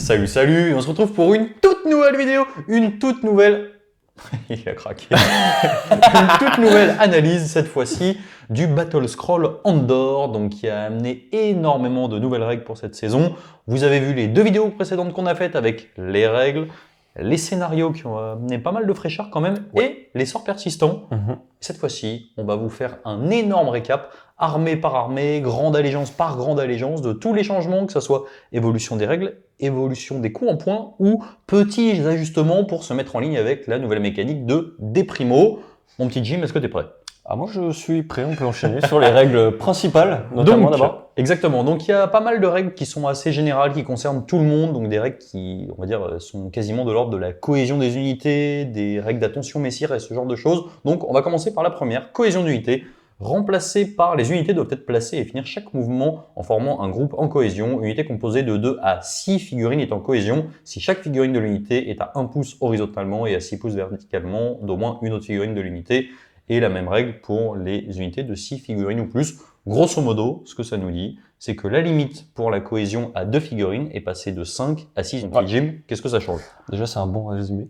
Salut, salut, on se retrouve pour une toute nouvelle vidéo, une toute nouvelle... Il a craqué. Une toute nouvelle analyse, cette fois-ci, du Battle Scroll Andor, donc qui a amené énormément de nouvelles règles pour cette saison. Vous avez vu les deux vidéos précédentes qu'on a faites avec les règles, les scénarios qui ont amené pas mal de fraîcheur quand même, et les sorts persistants. Cette fois-ci, on va vous faire un énorme récap, armée par armée, grande allégeance par grande allégeance, de tous les changements, que ce soit évolution des règles, évolution des coups en points ou petits ajustements pour se mettre en ligne avec la nouvelle mécanique de Déprimo. Mon petit Jim, est-ce que tu es prêt? Moi je suis prêt, on peut enchaîner sur les règles principales, notamment d'abord. Exactement, donc il y a pas mal de règles qui sont assez générales, qui concernent tout le monde, donc des règles qui, on va dire, sont quasiment de l'ordre de la cohésion des unités, des règles d'attention messire et ce genre de choses. Donc on va commencer par la première, cohésion d'unités. Remplacées par les unités doivent être placées et finir chaque mouvement en formant un groupe en cohésion. Unité composée de 2 à 6 figurines est en cohésion si chaque figurine de l'unité est à 1 pouce horizontalement et à 6 pouces verticalement d'au moins une autre figurine de l'unité. Et la même règle pour les unités de 6 figurines ou plus. Grosso modo, ce que ça nous dit, c'est que la limite pour la cohésion à 2 figurines est passée de 5 à 6. Donc, Jim, qu'est-ce que ça change? Déjà, c'est un bon résumé.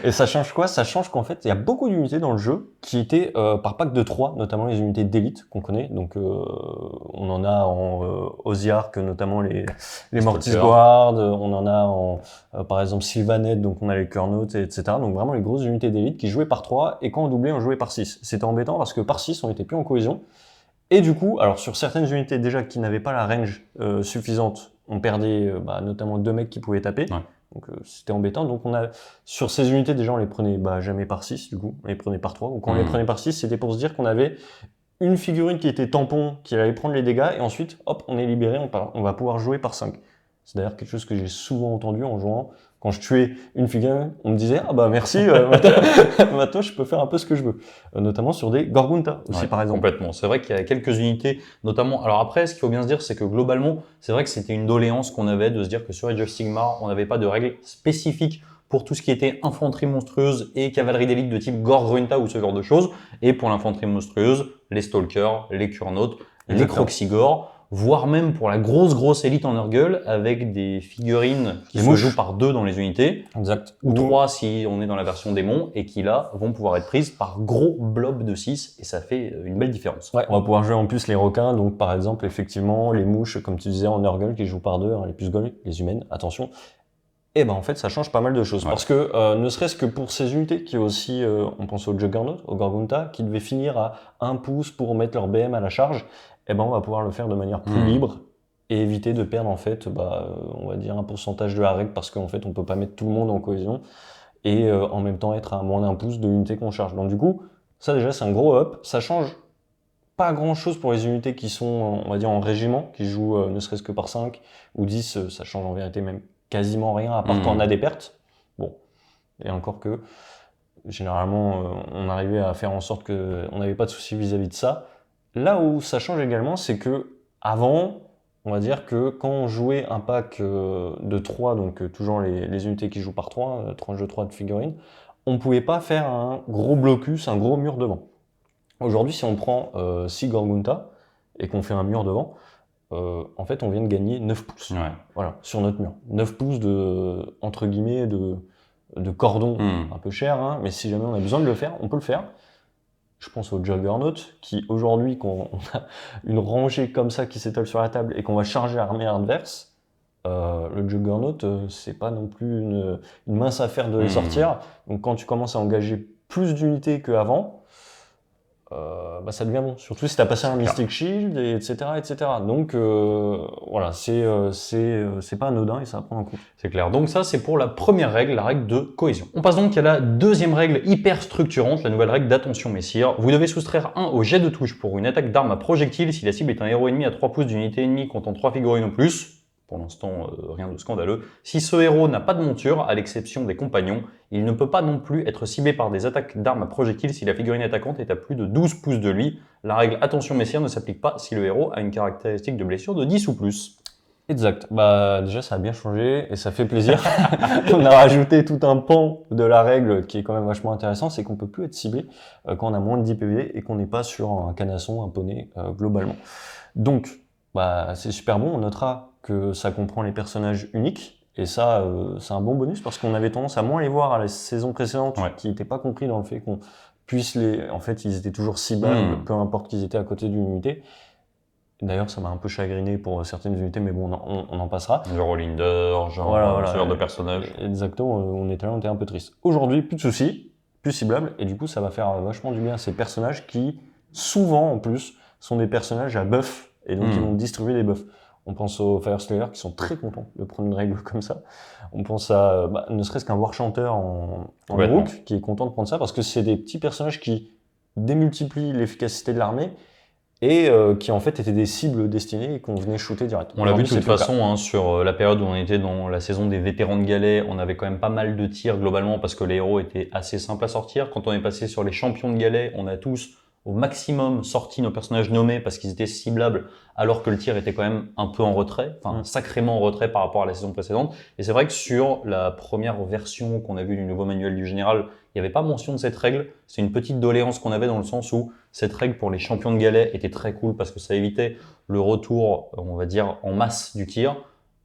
Et ça change quoi? Ça change qu'en fait, il y a beaucoup d'unités dans le jeu qui étaient par pack de 3, notamment les unités d'élite qu'on connaît. Donc, on en a en Osiark, notamment les Mortis Guard. On en a en, par exemple, Sylvaneth, donc on a les Kurnoth, etc. Donc, vraiment les grosses unités d'élite qui jouaient par 3 et quand on doublait, on jouait par 6. C'était embêtant parce que par 6, on était plus en cohésion. Et du coup, alors sur certaines unités déjà qui n'avaient pas la range suffisante, on perdait notamment 2 mecs qui pouvaient taper. Ouais. Donc c'était embêtant. Donc sur ces unités déjà on les prenait jamais par 6 du coup, on les prenait par 3. Donc quand on les prenait par 6, c'était pour se dire qu'on avait une figurine qui était tampon, qui allait prendre les dégâts, et ensuite hop, on est libéré, on va pouvoir jouer par 5. C'est d'ailleurs quelque chose que j'ai souvent entendu en jouant. Quand je tuais une figurine, on me disait « Ah bah merci, maintenant je peux faire un peu ce que je veux ». Notamment sur des Gorgunta aussi par exemple. Complètement. C'est vrai qu'il y a quelques unités, notamment... Alors après, ce qu'il faut bien se dire, c'est que globalement, c'est vrai que c'était une doléance qu'on avait de se dire que sur Age of Sigmar, on n'avait pas de règles spécifiques pour tout ce qui était infanterie monstrueuse et cavalerie d'élite de type Gorgunta ou ce genre de choses. Et pour l'infanterie monstrueuse, les Stalkers, les Kurnoth, les Kroxigor, voire même pour la grosse élite en Nurgle avec des figurines qui se jouent par 2 dans les unités, ou 3 si on est dans la version démon, et qui là vont pouvoir être prises par gros blobs de 6, et ça fait une belle différence. Ouais, on va pouvoir jouer en plus les requins, donc par exemple effectivement les mouches, comme tu disais en Nurgle, qui jouent par 2, les Pusgoyle, les humaines, attention. Et en fait ça change pas mal de choses, parce que ne serait-ce que pour ces unités qui aussi, on pense au Juggernaut, au Gorgunta, qui devaient finir à 1 pouce pour mettre leur BM à la charge, on va pouvoir le faire de manière plus libre et éviter de perdre en fait, on va dire un pourcentage de la règle, parce qu'en fait on peut pas mettre tout le monde en cohésion et en même temps être à moins d'1 pouce de l'unité qu'on charge. Donc du coup, ça déjà c'est un gros up, ça change pas grand chose pour les unités qui sont, on va dire en régiment, qui jouent ne serait-ce que par 5 ou 10, ça change en vérité même quasiment rien, à part quand on a des pertes. Bon, et encore que, généralement, on arrivait à faire en sorte qu'on n'avait pas de soucis vis-à-vis de ça. Là où ça change également, c'est que avant, on va dire que quand on jouait un pack de 3, donc toujours les unités qui jouent par 3, tranche de 3 de figurines, on ne pouvait pas faire un gros blocus, un gros mur devant. Aujourd'hui, si on prend 6 Gorgunta et qu'on fait un mur devant, en fait, on vient de gagner 9 pouces. Voilà, sur notre mur. 9 pouces de, entre guillemets, de cordon un peu cher, hein, mais si jamais on a besoin de le faire, on peut le faire. Je pense au Juggernaut, qui aujourd'hui, quand on a une rangée comme ça qui s'étale sur la table et qu'on va charger l'armée adverse, le Juggernaut, c'est pas non plus une mince affaire de les sortir. Donc quand tu commences à engager plus d'unités qu'avant, ça devient bon, surtout si tu as passé un Mystic Shield, etc. Donc voilà, c'est pas anodin et ça prend un coup. C'est clair. Donc ça, c'est pour la première règle, la règle de cohésion. On passe donc à la deuxième règle hyper structurante, la nouvelle règle d'attention messire. Vous devez soustraire 1 au jet de touche pour une attaque d'arme à projectile si la cible est un héros ennemi à 3 pouces d'unité ennemie comptant 3 figurines ou plus. Pour l'instant, rien de scandaleux. Si ce héros n'a pas de monture, à l'exception des compagnons, il ne peut pas non plus être ciblé par des attaques d'armes à projectiles si la figurine attaquante est à plus de 12 pouces de lui. La règle attention messire ne s'applique pas si le héros a une caractéristique de blessure de 10 ou plus. Exact. Déjà, ça a bien changé et ça fait plaisir. On a rajouté tout un pan de la règle qui est quand même vachement intéressant, c'est qu'on peut plus être ciblé quand on a moins de 10 PV et qu'on n'est pas sur un canasson, un poney globalement. Donc, c'est super bon. On notera que ça comprend les personnages uniques. Et ça, c'est un bon bonus parce qu'on avait tendance à moins les voir à la saison précédente, qui n'étaient pas compris dans le fait qu'on puisse les... En fait, ils étaient toujours ciblables, peu importe qu'ils étaient à côté d'une unité. D'ailleurs, ça m'a un peu chagriné pour certaines unités, mais bon, on en passera. Genre Olinder, genre ce genre de personnage. Exactement, on était un peu triste. Aujourd'hui, plus de soucis, plus ciblable, et du coup, ça va faire vachement du bien à ces personnages qui, souvent en plus, sont des personnages à buff, et donc ils vont distribuer des buffs. On pense aux Fireslayer qui sont très contents de prendre une règle comme ça. On pense à ne serait-ce qu'un War Chanter en Rook qui est content de prendre ça parce que c'est des petits personnages qui démultiplient l'efficacité de l'armée et qui en fait étaient des cibles destinées et qu'on venait shooter direct. On l'a vu de toute façon sur la période où on était dans la saison des vétérans de galets, on avait quand même pas mal de tirs globalement parce que les héros étaient assez simples à sortir. Quand on est passé sur les champions de galets, on a tous au maximum sorti nos personnages nommés parce qu'ils étaient ciblables alors que le tir était quand même un peu en retrait, enfin sacrément en retrait par rapport à la saison précédente. Et c'est vrai que sur la première version qu'on a vue du nouveau manuel du général, il n'y avait pas mention de cette règle. C'est une petite doléance qu'on avait dans le sens où cette règle pour les champions de galets était très cool parce que ça évitait le retour, on va dire, en masse du tir.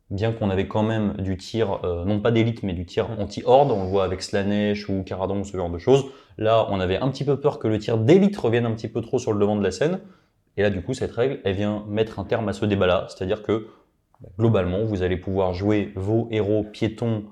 Bien qu'on avait quand même du tir, non pas d'élite, mais du tir anti-horde, on le voit avec Slanesh ou Caradon, ce genre de choses. Là, on avait un petit peu peur que le tir d'élite revienne un petit peu trop sur le devant de la scène. Et là, du coup, cette règle, elle vient mettre un terme à ce débat-là. C'est-à-dire que, globalement, vous allez pouvoir jouer vos héros piétons,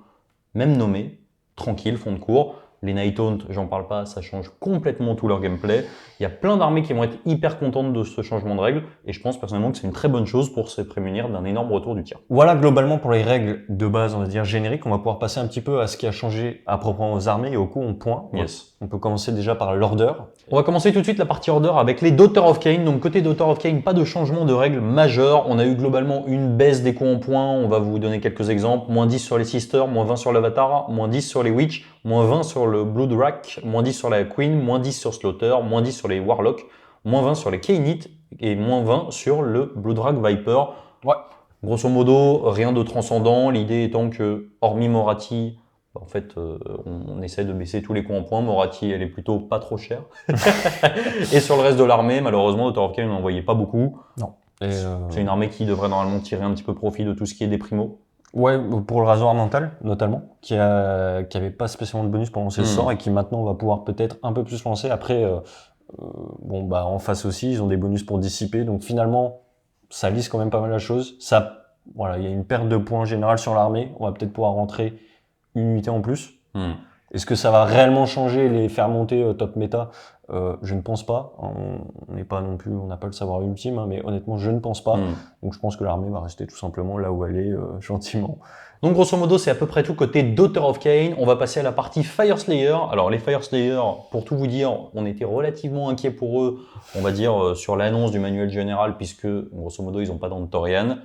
même nommés, tranquilles, fond de cours. Les Nighthaunt, j'en parle pas, ça change complètement tout leur gameplay. Il y a plein d'armées qui vont être hyper contentes de ce changement de règle, et je pense personnellement que c'est une très bonne chose pour se prémunir d'un énorme retour du tir. Voilà globalement pour les règles de base, on va dire génériques. On va pouvoir passer un petit peu à ce qui a changé à proprement aux armées et au coup on point. Yes. On peut commencer déjà par l'order. On va commencer tout de suite la partie order avec les Daughters of Cain. Donc côté Daughters of Cain, pas de changement de règles majeur. On a eu globalement une baisse des coups en points. On va vous donner quelques exemples. Moins 10 sur les Sisters, moins 20 sur l'Avatar, moins 10 sur les Witch, moins 20 sur le Bloodwrack, moins 10 sur la Queen, moins 10 sur Slaughter, moins 10 sur les Warlocks, moins 20 sur les Kainites et moins 20 sur le Bloodwrack Viper. Ouais. Grosso modo, rien de transcendant. L'idée étant que, hormis Morathi, en fait, on essaie de baisser tous les coups en points. Morathi, elle est plutôt pas trop chère. Et sur le reste de l'armée, malheureusement, Daughter of Cain, on n'en voyait pas beaucoup. Non. C'est une armée qui devrait normalement tirer un petit peu profit de tout ce qui est des primos. Ouais, pour le rasoir mental, notamment, qui avait pas spécialement de bonus pendant ses sorts et qui maintenant va pouvoir peut-être un peu plus lancer. Après, en face aussi, ils ont des bonus pour dissiper. Donc finalement, ça lisse quand même pas mal la chose. Il y a une perte de points générale sur l'armée. On va peut-être pouvoir rentrer une unité en plus. Est-ce que ça va réellement changer et les faire monter top méta? Je ne pense pas. On n'est pas non plus, on n'a pas le savoir ultime, mais honnêtement, je ne pense pas. Donc je pense que l'armée va rester tout simplement là où elle est, gentiment. Donc grosso modo, c'est à peu près tout côté Daughter of Cain. On va passer à la partie Fireslayer. Alors les Fireslayer, pour tout vous dire, on était relativement inquiets pour eux, on va dire, sur l'annonce du manuel général, puisque grosso modo, ils n'ont pas d'Antorian.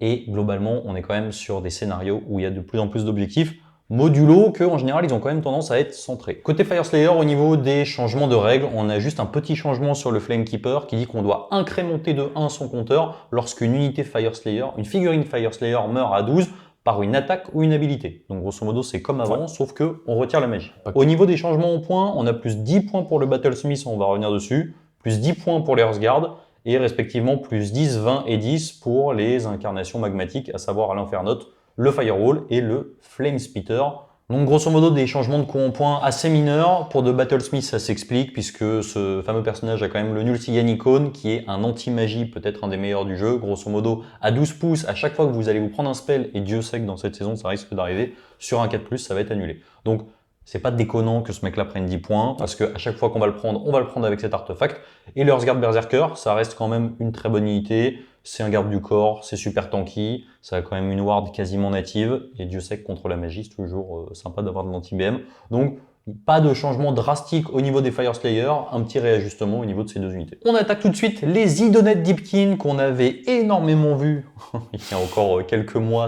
Et globalement, on est quand même sur des scénarios où il y a de plus en plus d'objectifs modulo que en général ils ont quand même tendance à être centrés. Côté Fireslayer, au niveau des changements de règles, on a juste un petit changement sur le Flamekeeper qui dit qu'on doit incrémenter de 1 son compteur lorsqu'une unité Fireslayer, une figurine Fireslayer meurt à 12 par une attaque ou une habilité. Donc grosso modo c'est comme avant, sauf que on retire la magie. Au niveau des changements en points, on a plus 10 points pour le Battlesmith, on va revenir dessus, plus 10 points pour les Earthguard, et respectivement plus 10, 20 et 10 pour les incarnations magmatiques, à savoir l'Infernote, le Firewall et le Flamespitter. Donc grosso modo des changements de coups en points assez mineurs. Pour The Battlesmith ça s'explique puisque ce fameux personnage a quand même le Nultigan Icon qui est un anti-magie, peut-être un des meilleurs du jeu. Grosso modo à 12 pouces, à chaque fois que vous allez vous prendre un spell, et Dieu sait que dans cette saison ça risque d'arriver, sur un 4+, ça va être annulé. Donc c'est pas déconnant que ce mec-là prenne 10 points, parce qu'à chaque fois qu'on va le prendre, on va le prendre avec cet artefact. Et le Earthguard Berserker, ça reste quand même une très bonne unité. C'est un garde du corps, c'est super tanky, ça a quand même une ward quasiment native, et Dieu sait que contre la magie, c'est toujours sympa d'avoir de l'anti-BM. Donc, pas de changement drastique au niveau des Fireslayer, un petit réajustement au niveau de ces deux unités. On attaque tout de suite les Idonet Deepkin qu'on avait énormément vu il y a encore quelques mois,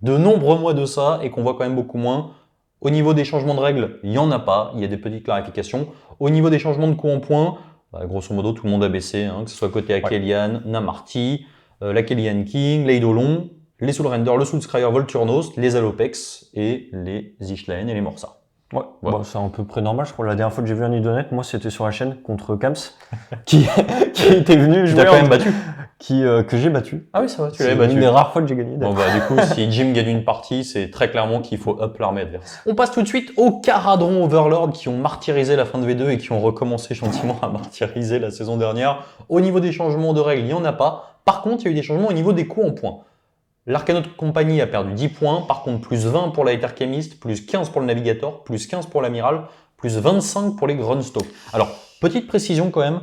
de nombreux mois de ça, et qu'on voit quand même beaucoup moins. Au niveau des changements de règles, il n'y en a pas, il y a des petites clarifications. Au niveau des changements de coups en points, grosso modo, tout le monde a baissé, que ce soit côté Akhelian, Namarti, l'Akhelian King, l'Eidolon, les Soulrender, le Soulscryer Volturnos, les Alopex et les Zishlaen et les Morsas. Ouais, voilà. C'est à peu près normal. Je crois que la dernière fois que j'ai vu un Idonet, moi c'était sur la chaîne contre Kams, qui était venu jouer. Tu l'as quand même battu. que j'ai battu. Ah oui, ça va, tu C'est l'avais battu. une des rares fois que j'ai gagné. Bon bah du coup, si Jim gagne une partie, c'est très clairement qu'il faut up l'armée adverse. On passe tout de suite aux Caradron Overlord qui ont martyrisé la fin de V2 et qui ont recommencé gentiment à martyriser la saison dernière. Au niveau des changements de règles, il n'y en a pas. Par contre, il y a eu des changements au niveau des coups en points. L'Arcanaut Company a perdu 10 points, par contre plus 20 pour la Etherchemist, plus 15 pour le Navigator, plus 15 pour l'Amiral, plus 25 pour les Grunstock. Alors, petite précision quand même,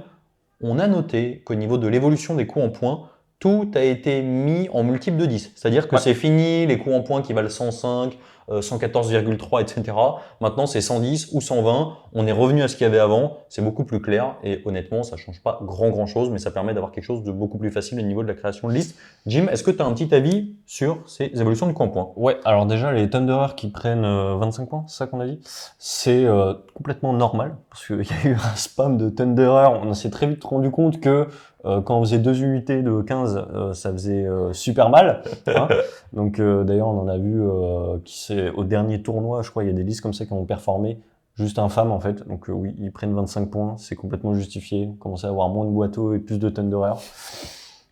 on a noté qu'au niveau de l'évolution des coups en points, tout a été mis en multiple de 10. C'est-à-dire que c'est fini, les coups en points qui valent 105, 114,3, etc. Maintenant, c'est 110 ou 120. On est revenu à ce qu'il y avait avant. C'est beaucoup plus clair et honnêtement, ça change pas grand chose, mais ça permet d'avoir quelque chose de beaucoup plus facile au niveau de la création de liste. Jim, est-ce que tu as un petit avis sur ces évolutions de coups en points? Ouais, alors déjà, les Thunderers qui prennent 25 points, c'est ça qu'on a dit? C'est complètement normal, parce qu'il y a eu un spam de Thunderers. On s'est très vite rendu compte que quand on faisait 2 unités de 15, ça faisait super mal. Hein. Donc d'ailleurs, on en a vu au dernier tournoi, je crois, il y a des listes comme ça qui ont performé. Juste infâme en fait. Donc oui, ils prennent 25 points, c'est complètement justifié. Commencer à avoir moins de boiteaux et plus de Thunderers.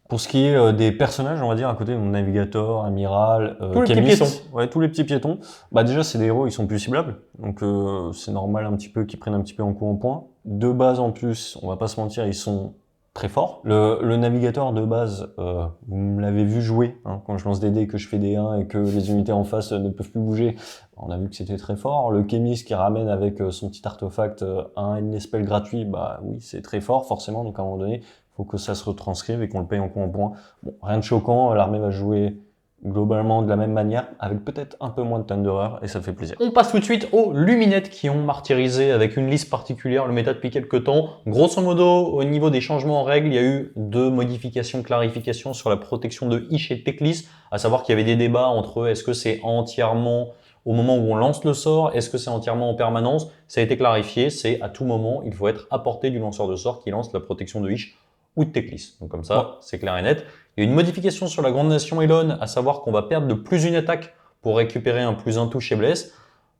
Pour ce qui est des personnages, on va dire, à côté de mon Navigator, Amiral, tous les petits piétons. Ouais, tous les petits piétons. Bah déjà, c'est des héros, ils sont plus ciblables. Donc c'est normal un petit peu qu'ils prennent un petit peu en coup en point. De base en plus, on va pas se mentir, ils sont très forts. Le Navigator de base, vous me l'avez vu jouer, hein, quand je lance des dés, que je fais des 1 et que les unités en face ne peuvent plus bouger. On a vu que c'était très fort. Le Chemist qui ramène avec son petit artefact un Endless Spell gratuit, bah oui, c'est très fort forcément. Donc à un moment donné, faut que ça se retranscrive et qu'on le paye en coup en point. Bon, rien de choquant, l'armée va jouer globalement de la même manière, avec peut-être un peu moins de Thunderer, et ça fait plaisir. On passe tout de suite aux Luminettes qui ont martyrisé avec une liste particulière le méta depuis quelques temps. Grosso modo, au niveau des changements en règles, il y a eu 2 modifications, clarifications sur la protection de Ish et Teklis, à savoir qu'il y avait des débats entre est-ce que c'est entièrement au moment où on lance le sort, est-ce que c'est entièrement en permanence? Ça a été clarifié, c'est à tout moment, il faut être à portée du lanceur de sort qui lance la protection de Ish ou de Teklis. Donc comme ça, c'est clair et net. Il y a une modification sur la Grande Nation Elon, à savoir qu'on va perdre de plus une attaque pour récupérer un plus un touche et blesse.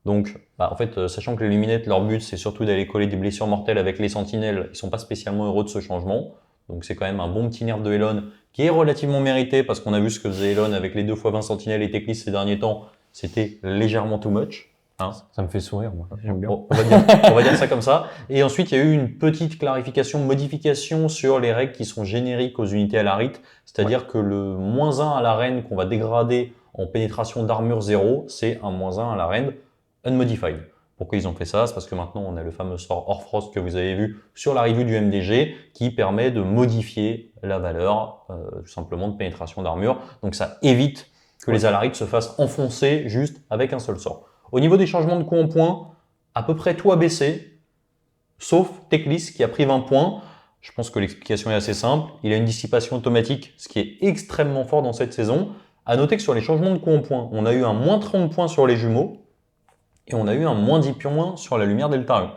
Donc, en fait, sachant que les Luminettes, leur but, c'est surtout d'aller coller des blessures mortelles avec les Sentinelles, ils sont pas spécialement heureux de ce changement. Donc c'est quand même un bon petit nerf de Elon qui est relativement mérité parce qu'on a vu ce que faisait Elon avec les 2x20 Sentinelles et Teklis ces derniers temps. C'était légèrement too much. Hein. Ça me fait sourire, moi. J'aime bien. Bon, on va dire ça comme ça. Et ensuite, il y a eu une petite clarification, modification sur les règles qui sont génériques aux unités à la rite. C'est-à-dire que le -1 à l'arène qu'on va dégrader en pénétration d'armure 0, c'est un -1 à l'arène unmodified. Pourquoi ils ont fait ça? C'est parce que maintenant, on a le fameux sort Orfrost que vous avez vu sur la review du MDG qui permet de modifier la valeur tout simplement de pénétration d'armure. Donc ça évite que les alarites se fassent enfoncer juste avec un seul sort. Au niveau des changements de coups en points, à peu près tout a baissé, sauf Teklis qui a pris 20 points. Je pense que l'explication est assez simple. Il a une dissipation automatique, ce qui est extrêmement fort dans cette saison. À noter que sur les changements de coups en points, on a eu un -30 points sur les jumeaux et on a eu un -10 points sur la lumière d'Eltarion.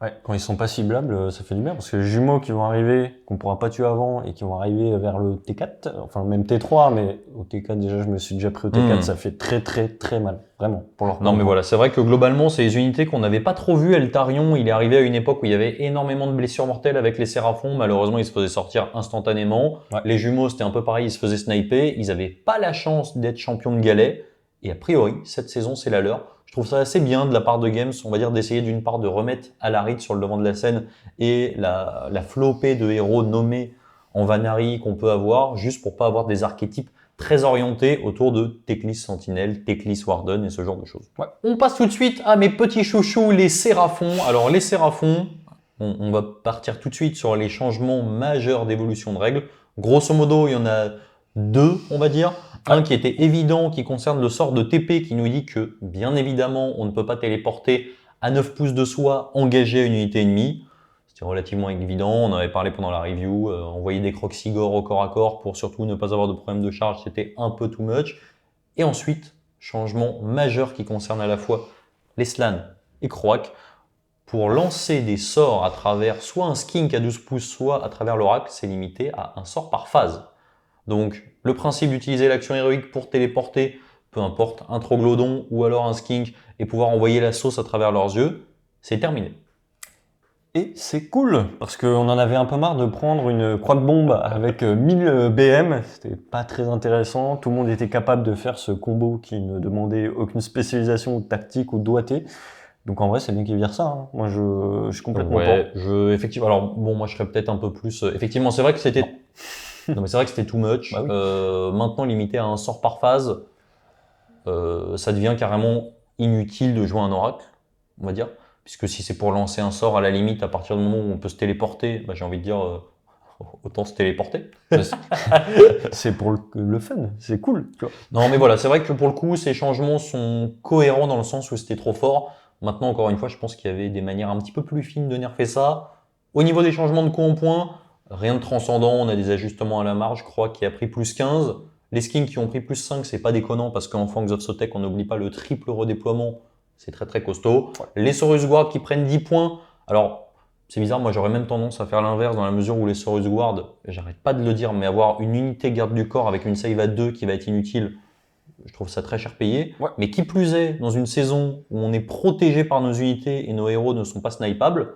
Ouais, quand ils sont pas ciblables, ça fait du bien parce que les jumeaux qui vont arriver, qu'on pourra pas tuer avant et qui vont arriver vers le T4, enfin même T3, mais au T4 déjà je me suis déjà pris au T4, ça fait très mal, vraiment. Pour leur non mais voilà, c'est vrai que globalement c'est des unités qu'on n'avait pas trop vues. Eltarion, il est arrivé à une époque où il y avait énormément de blessures mortelles avec les Séraphons, malheureusement ils se faisaient sortir instantanément. Ouais. Les jumeaux c'était un peu pareil, ils se faisaient sniper, ils avaient pas la chance d'être champions de galets et a priori cette saison c'est la leur. Je trouve ça assez bien de la part de Games, on va dire d'essayer d'une part de remettre Alaric sur le devant de la scène et la flopée de héros nommés en Vanari qu'on peut avoir, juste pour pas avoir des archétypes très orientés autour de Teklis Sentinelle, Teklis Warden et ce genre de choses. Ouais. On passe tout de suite à mes petits chouchous, les Séraphons. Alors les Séraphons, on va partir tout de suite sur les changements majeurs d'évolution de règles. Grosso modo, il y en a 2, on va dire. Un qui était évident, qui concerne le sort de TP, qui nous dit que, bien évidemment, on ne peut pas téléporter à 9 pouces de soi engagé à une unité ennemie. C'était relativement évident, on en avait parlé pendant la review. Envoyer des Croxigor au corps à corps pour surtout ne pas avoir de problème de charge, c'était un peu too much. Et ensuite, changement majeur qui concerne à la fois les Slann et Croak. Pour lancer des sorts à travers soit un skink à 12 pouces, soit à travers l'oracle, c'est limité à un sort par phase. Donc, le principe d'utiliser l'action héroïque pour téléporter, peu importe, un troglodyte ou alors un skink, et pouvoir envoyer la sauce à travers leurs yeux, c'est terminé. Et c'est cool, parce qu'on en avait un peu marre de prendre une croque-bombe avec 1000 BM. C'était pas très intéressant. Tout le monde était capable de faire ce combo qui ne demandait aucune spécialisation ou tactique ou doigté. Donc en vrai, c'est bien qu'ils virent ça. Hein. Moi, je suis complètement Ouais, effectivement. Alors bon, moi je serais peut-être un peu plus. Effectivement, c'est vrai que c'était. Non, mais c'est vrai que c'était too much. Bah oui. Maintenant, limité à un sort par phase, ça devient carrément inutile de jouer un oracle, on va dire. Puisque si c'est pour lancer un sort, à la limite, à partir du moment où on peut se téléporter, bah, j'ai envie de dire, autant se téléporter. pour. C'est pour le fun, c'est cool. Tu vois. Non, mais voilà, c'est vrai que pour le coup, ces changements sont cohérents dans le sens où c'était trop fort. Maintenant, encore une fois, je pense qu'il y avait des manières un petit peu plus fines de nerfer ça. Au niveau des changements de coups en point, rien de transcendant. On a des ajustements à la marge, je crois, qui a pris plus 15. Les skins qui ont pris plus 5, c'est pas déconnant parce qu'en Fangs of Sotek, on n'oublie pas le triple redéploiement. C'est très très costaud. Ouais. Les Saurus Guard qui prennent 10 points. Alors, c'est bizarre, moi j'aurais même tendance à faire l'inverse dans la mesure où les Saurus Guard, j'arrête pas de le dire, mais avoir une unité garde du corps avec une save à 2 qui va être inutile, je trouve ça très cher payé. Ouais. Mais qui plus est, dans une saison où on est protégé par nos unités et nos héros ne sont pas snipables,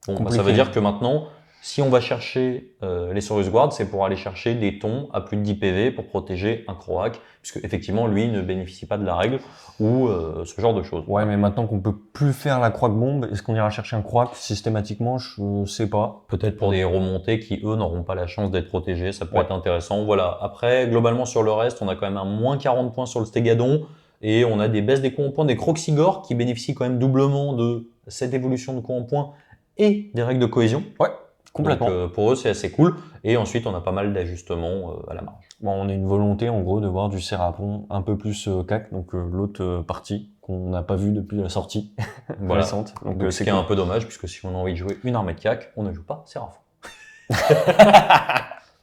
bon, bah, ça veut dire que maintenant, si on va chercher les Saurus Guard, c'est pour aller chercher des tons à plus de 10 PV pour protéger un Croak, puisque effectivement lui ne bénéficie pas de la règle ou ce genre de choses. Ouais, mais maintenant qu'on peut plus faire la croque-bombe, est-ce qu'on ira chercher un croak systématiquement? Je sais pas. Peut-être pour des héros montés qui, eux, n'auront pas la chance d'être protégés. Ça pourrait Ouais. être intéressant. Voilà. Après, globalement, sur le reste, on a quand même un moins 40 points sur le Stégadon. Et on a des baisses des coups en points des Croxigor qui bénéficient quand même doublement de cette évolution de coups en points et des règles de cohésion. Ouais, complètement. Donc, pour eux, c'est assez cool. Et ensuite, on a pas mal d'ajustements à la marge. Bon, on a une volonté en gros de voir du Serapon un peu plus CAC, donc l'autre partie qu'on n'a pas vue depuis la sortie Voilà. récente. Donc, Ce c'est qui est cool. un peu dommage, puisque si on a envie de jouer une armée de CAC, on ne joue pas Séraphin.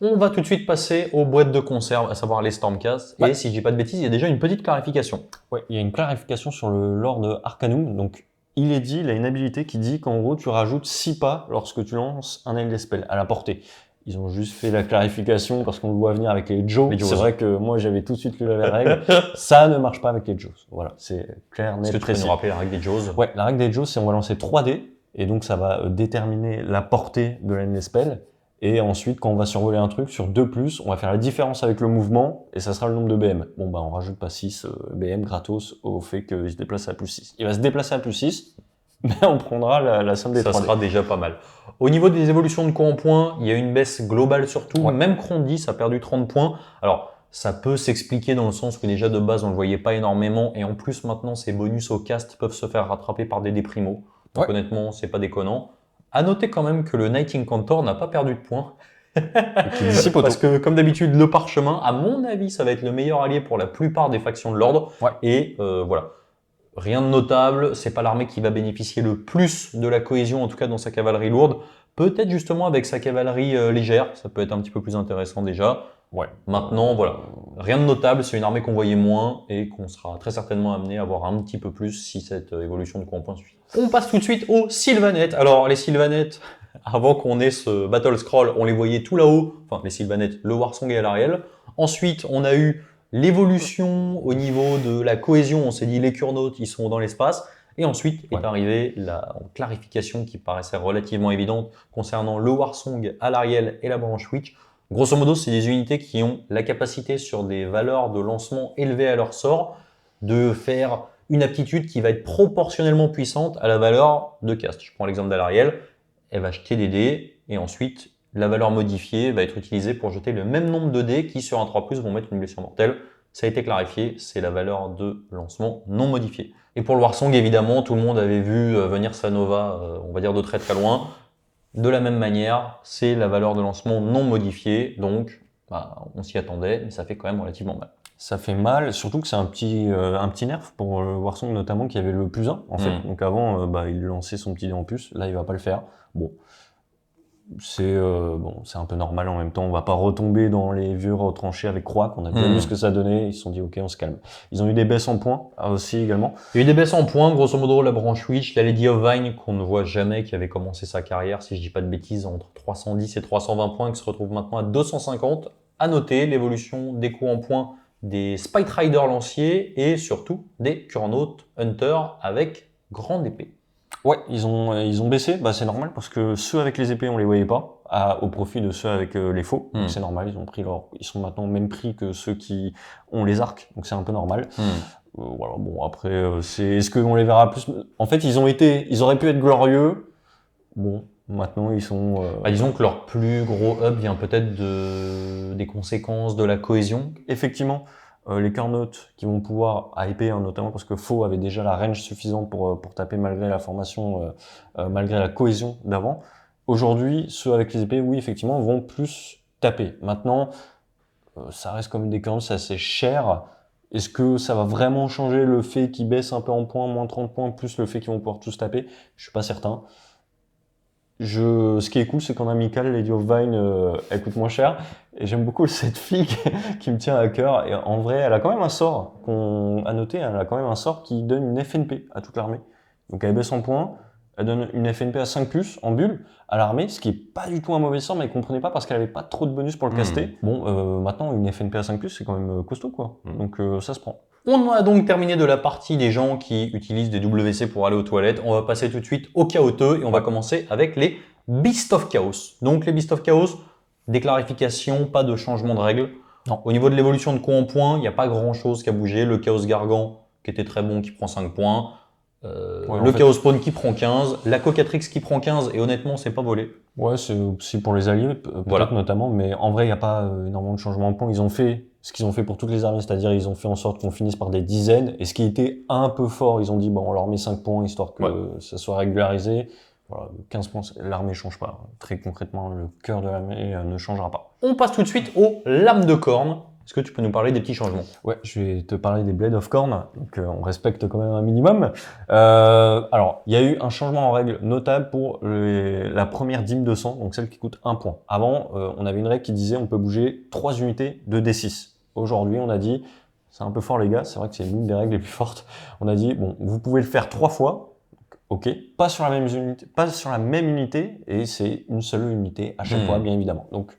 On va tout de suite passer aux boîtes de conserve, à savoir les Stormcast. Ouais. Et si je dis pas de bêtises, il y a déjà une petite clarification. Ouais, il y a une clarification sur le Lord Arcanum. Donc, il est dit, il a une habilité qui dit qu'en gros, tu rajoutes 6 pas lorsque tu lances un Eldest Spell à la portée. Ils ont juste fait la clarification parce qu'on le voit venir avec les Joes. C'est vrai que moi, j'avais tout de suite lu la règle. Ça ne marche pas avec les Joes. Voilà, c'est clair, net, Est-ce que tu peux précis. nous rappeler la règle des Jaws? Ouais, la règle des Joes, c'est on va lancer 3 dés. Et donc, ça va déterminer la portée de l'Endless Spell. Et ensuite, quand on va survoler un truc sur 2+, on va faire la différence avec le mouvement et ça sera le nombre de BM. Bon, bah, on rajoute pas 6 BM gratos au fait qu'il se déplace à +6. Il va se déplacer à +6, mais on prendra la somme des 3 Ça dés. sera déjà pas mal. Au niveau des évolutions de coups en points, il y a une baisse globale surtout. Ouais. Même Cron 10 a perdu 30 points. Alors, ça peut s'expliquer dans le sens que déjà de base, on le voyait pas énormément. Et en plus, maintenant, ces bonus au cast peuvent se faire rattraper par des déprimos. Donc Ouais. honnêtement, c'est pas déconnant. À noter quand même que le Knight Incantor n'a pas perdu de points. Qui dissipe Parce autant. que, comme d'habitude, le parchemin, à mon avis, ça va être le meilleur allié pour la plupart des factions de l'ordre. Ouais. Et voilà. Rien de notable, c'est pas l'armée qui va bénéficier le plus de la cohésion, en tout cas dans sa cavalerie lourde. Peut-être justement avec sa cavalerie légère, ça peut être un petit peu plus intéressant déjà. Ouais. Maintenant, voilà. Rien de notable, c'est une armée qu'on voyait moins et qu'on sera très certainement amené à voir un petit peu plus si cette évolution de compoint suit. On passe tout de suite aux Sylvanettes. Alors, les Sylvanettes, avant qu'on ait ce Battle Scroll, on les voyait tout là-haut. Enfin, les Sylvanettes, le Warsong et l'Ariel. Ensuite, on a eu l'évolution au niveau de la cohésion. On s'est dit, les Kurnautes, ils sont dans l'espace. Et ensuite est arrivée la clarification qui paraissait relativement évidente concernant le Warsong à l'Ariel et la branche Witch. Grosso modo, c'est des unités qui ont la capacité sur des valeurs de lancement élevées à leur sort de faire une aptitude qui va être proportionnellement puissante à la valeur de cast. Je prends l'exemple d'Alariel, elle va jeter des dés et ensuite la valeur modifiée va être utilisée pour jeter le même nombre de dés qui sur un 3+, vont mettre une blessure mortelle. Ça a été clarifié, c'est la valeur de lancement non modifiée. Et pour le Warsong, évidemment, tout le monde avait vu venir sa Nova, on va dire de très très loin. De la même manière, c'est la valeur de lancement non modifiée, donc on s'y attendait, mais ça fait quand même relativement mal. Ça fait mal, surtout que c'est un petit nerf pour le Warsong notamment qui avait le +1 en fait. Donc avant, il lançait son petit dé en plus, là il va pas le faire. Bon, c'est un peu normal en même temps. On va pas retomber dans les vieux retranchés avec Croix, qu'on a bien vu ce que ça donnait. Ils se sont dit ok, on se calme. Ils ont eu des baisses en points aussi également. Il y a eu des baisses en points, grosso modo la branche Witch, la Lady of Vine qu'on ne voit jamais, qui avait commencé sa carrière, si je dis pas de bêtises, entre 310 et 320 points, qui se retrouve maintenant à 250. À noter l'évolution des coups en points des Spite Rider lanciers et surtout des Kurnautes Hunter avec grande épée. Ouais, ils ont baissé, bah c'est normal parce que ceux avec les épées on les voyait pas, au profit de ceux avec les faux, donc c'est normal, ils sont maintenant au même prix que ceux qui ont les arcs, donc c'est un peu normal. Voilà, bon après est-ce qu'on les verra plus? En fait ils auraient pu être glorieux, bon maintenant ils sont... Bah, disons que leur plus gros up vient peut-être des conséquences de la cohésion. Effectivement, les Carnotes qui vont pouvoir hyper, hein, notamment parce que Faux avait déjà la range suffisante pour taper malgré la formation, malgré la cohésion d'avant. Aujourd'hui, ceux avec les épées, oui, effectivement, vont plus taper. Maintenant, ça reste comme des Carnotes, c'est assez cher. Est-ce que ça va vraiment changer le fait qu'ils baissent un peu en points, moins 30 points, plus le fait qu'ils vont pouvoir tous taper? Je suis pas certain. Ce qui est cool, c'est qu'en amical, Lady of Vine, elle coûte moins cher. Et j'aime beaucoup cette fille qui me tient à cœur. Et en vrai, elle a quand même un sort à noter. Elle a quand même un sort qui donne une FNP à toute l'armée. Donc elle baisse en points. Elle donne une FNP à 5+, en bulle, à l'armée, ce qui est pas du tout un mauvais sort, mais elle comprenait pas parce qu'elle avait pas trop de bonus pour le caster. Bon, maintenant, une FNP à 5+, c'est quand même costaud, quoi. Donc ça se prend. On a donc terminé de la partie des gens qui utilisent des WC pour aller aux toilettes. On va passer tout de suite aux chaoteux et on va commencer avec les Beasts of Chaos. Donc les Beasts of Chaos, des clarifications, pas de changement de règles. Non. Au niveau de l'évolution de coût en points, il n'y a pas grand chose qui a bougé. Le Chaos Gargant qui était très bon, qui prend 5 points. Chaos Spawn qui prend 15. La Cocatrix qui prend 15 et honnêtement, c'est pas volé. Ouais, c'est aussi pour les alliés, peut-être notamment, mais en vrai, il n'y a pas énormément de changements de points. Ils ont fait ce qu'ils ont fait pour toutes les armées, c'est-à-dire ils ont fait en sorte qu'on finisse par des dizaines, et ce qui était un peu fort, ils ont dit, bon, on leur met 5 points, histoire que ça soit régularisé. Voilà, 15 points, l'armée change pas. Très concrètement, le cœur de l'armée ne changera pas. On passe tout de suite aux lames de corne. Est-ce que tu peux nous parler des petits changements? Ouais, je vais te parler des Blade of Corn, donc on respecte quand même un minimum. Alors, il y a eu un changement en règle notable pour la première dîme de sang, donc celle qui coûte 1 point. Avant, on avait une règle qui disait on peut bouger 3 unités de D6. Aujourd'hui, on a dit, c'est un peu fort les gars, c'est vrai que c'est l'une des règles les plus fortes. On a dit, bon, vous pouvez le faire 3 fois, ok, pas sur la même unité, et c'est une seule unité à chaque fois, bien évidemment. Donc,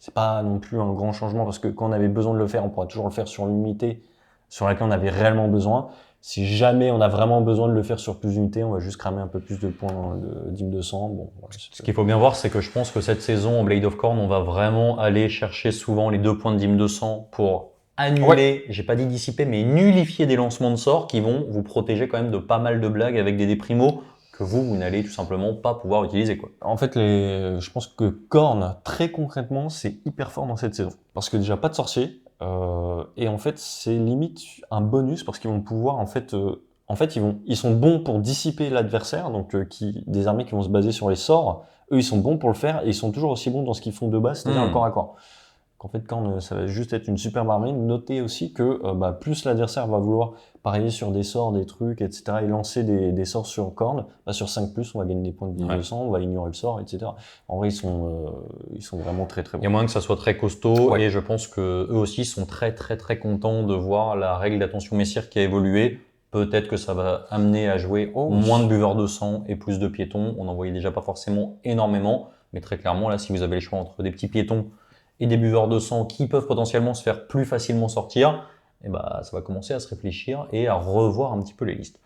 c'est pas non plus un grand changement parce que quand on avait besoin de le faire, on pourra toujours le faire sur l'unité sur laquelle on avait réellement besoin. Si jamais on a vraiment besoin de le faire sur plus d'unités, on va juste cramer un peu plus de points de dîme de sang. Bon, voilà, ce qu'il faut bien voir, c'est que je pense que cette saison en Blade of Corn, on va vraiment aller chercher souvent les 2 points de dîme de sang pour annuler, j'ai pas dit dissiper, mais nullifier des lancements de sorts qui vont vous protéger quand même de pas mal de blagues avec des déprimos que vous n'allez tout simplement pas pouvoir utiliser, quoi. En fait, je pense que Korn, très concrètement, c'est hyper fort dans cette saison. Parce que déjà, pas de sorcier. Et en fait, c'est limite un bonus parce qu'ils vont pouvoir, en fait, ils sont bons pour dissiper l'adversaire, donc des armées qui vont se baser sur les sorts. Eux, ils sont bons pour le faire et ils sont toujours aussi bons dans ce qu'ils font de base, c'est-à-dire le corps à corps. En fait, Korn, ça va juste être une superbe armée. Notez aussi que plus l'adversaire va vouloir parier sur des sorts, des trucs, etc. et lancer des sorts sur Korn, sur 5+, on va gagner des points de 200, on va ignorer le sort, etc. En vrai, ils sont vraiment très très bons. Il y a moyen que ça soit très costaud et je pense que eux aussi sont très très très contents de voir la règle d'attention messire qui a évolué. Peut-être que ça va amener à jouer moins de buveurs de sang et plus de piétons. On n'en voyait déjà pas forcément énormément, mais très clairement là, si vous avez le choix entre des petits piétons et des buveurs de sang qui peuvent potentiellement se faire plus facilement sortir, et ça va commencer à se réfléchir et à revoir un petit peu les listes.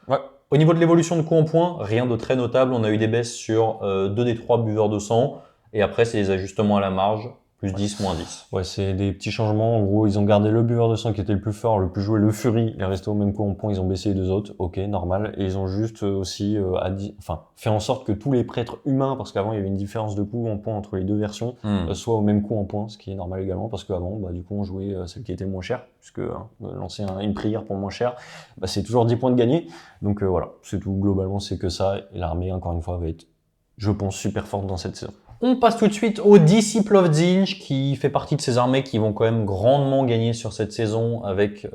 Au niveau de l'évolution de coût en points, rien de très notable. On a eu des baisses sur 2 des 3 buveurs de sang. Et après, c'est des ajustements à la marge. Plus 10, moins 10. Ouais, c'est des petits changements. En gros, ils ont gardé le buveur de sang qui était le plus fort, le plus joué, le Fury. Il est resté au même coup en points. Ils ont baissé les 2 autres. Ok, normal. Et ils ont juste aussi fait en sorte que tous les prêtres humains, parce qu'avant il y avait une différence de coût en points entre les deux versions, soient au même coup en points, ce qui est normal également, parce qu'avant, du coup, on jouait celle qui était le moins chère, puisque lancer une prière pour moins cher, c'est toujours 10 points de gagné. Donc voilà, c'est tout. Globalement, c'est que ça. Et l'armée, encore une fois, va être, je pense, super forte dans cette saison. On passe tout de suite au Disciple of Tzeentch qui fait partie de ces armées qui vont quand même grandement gagner sur cette saison avec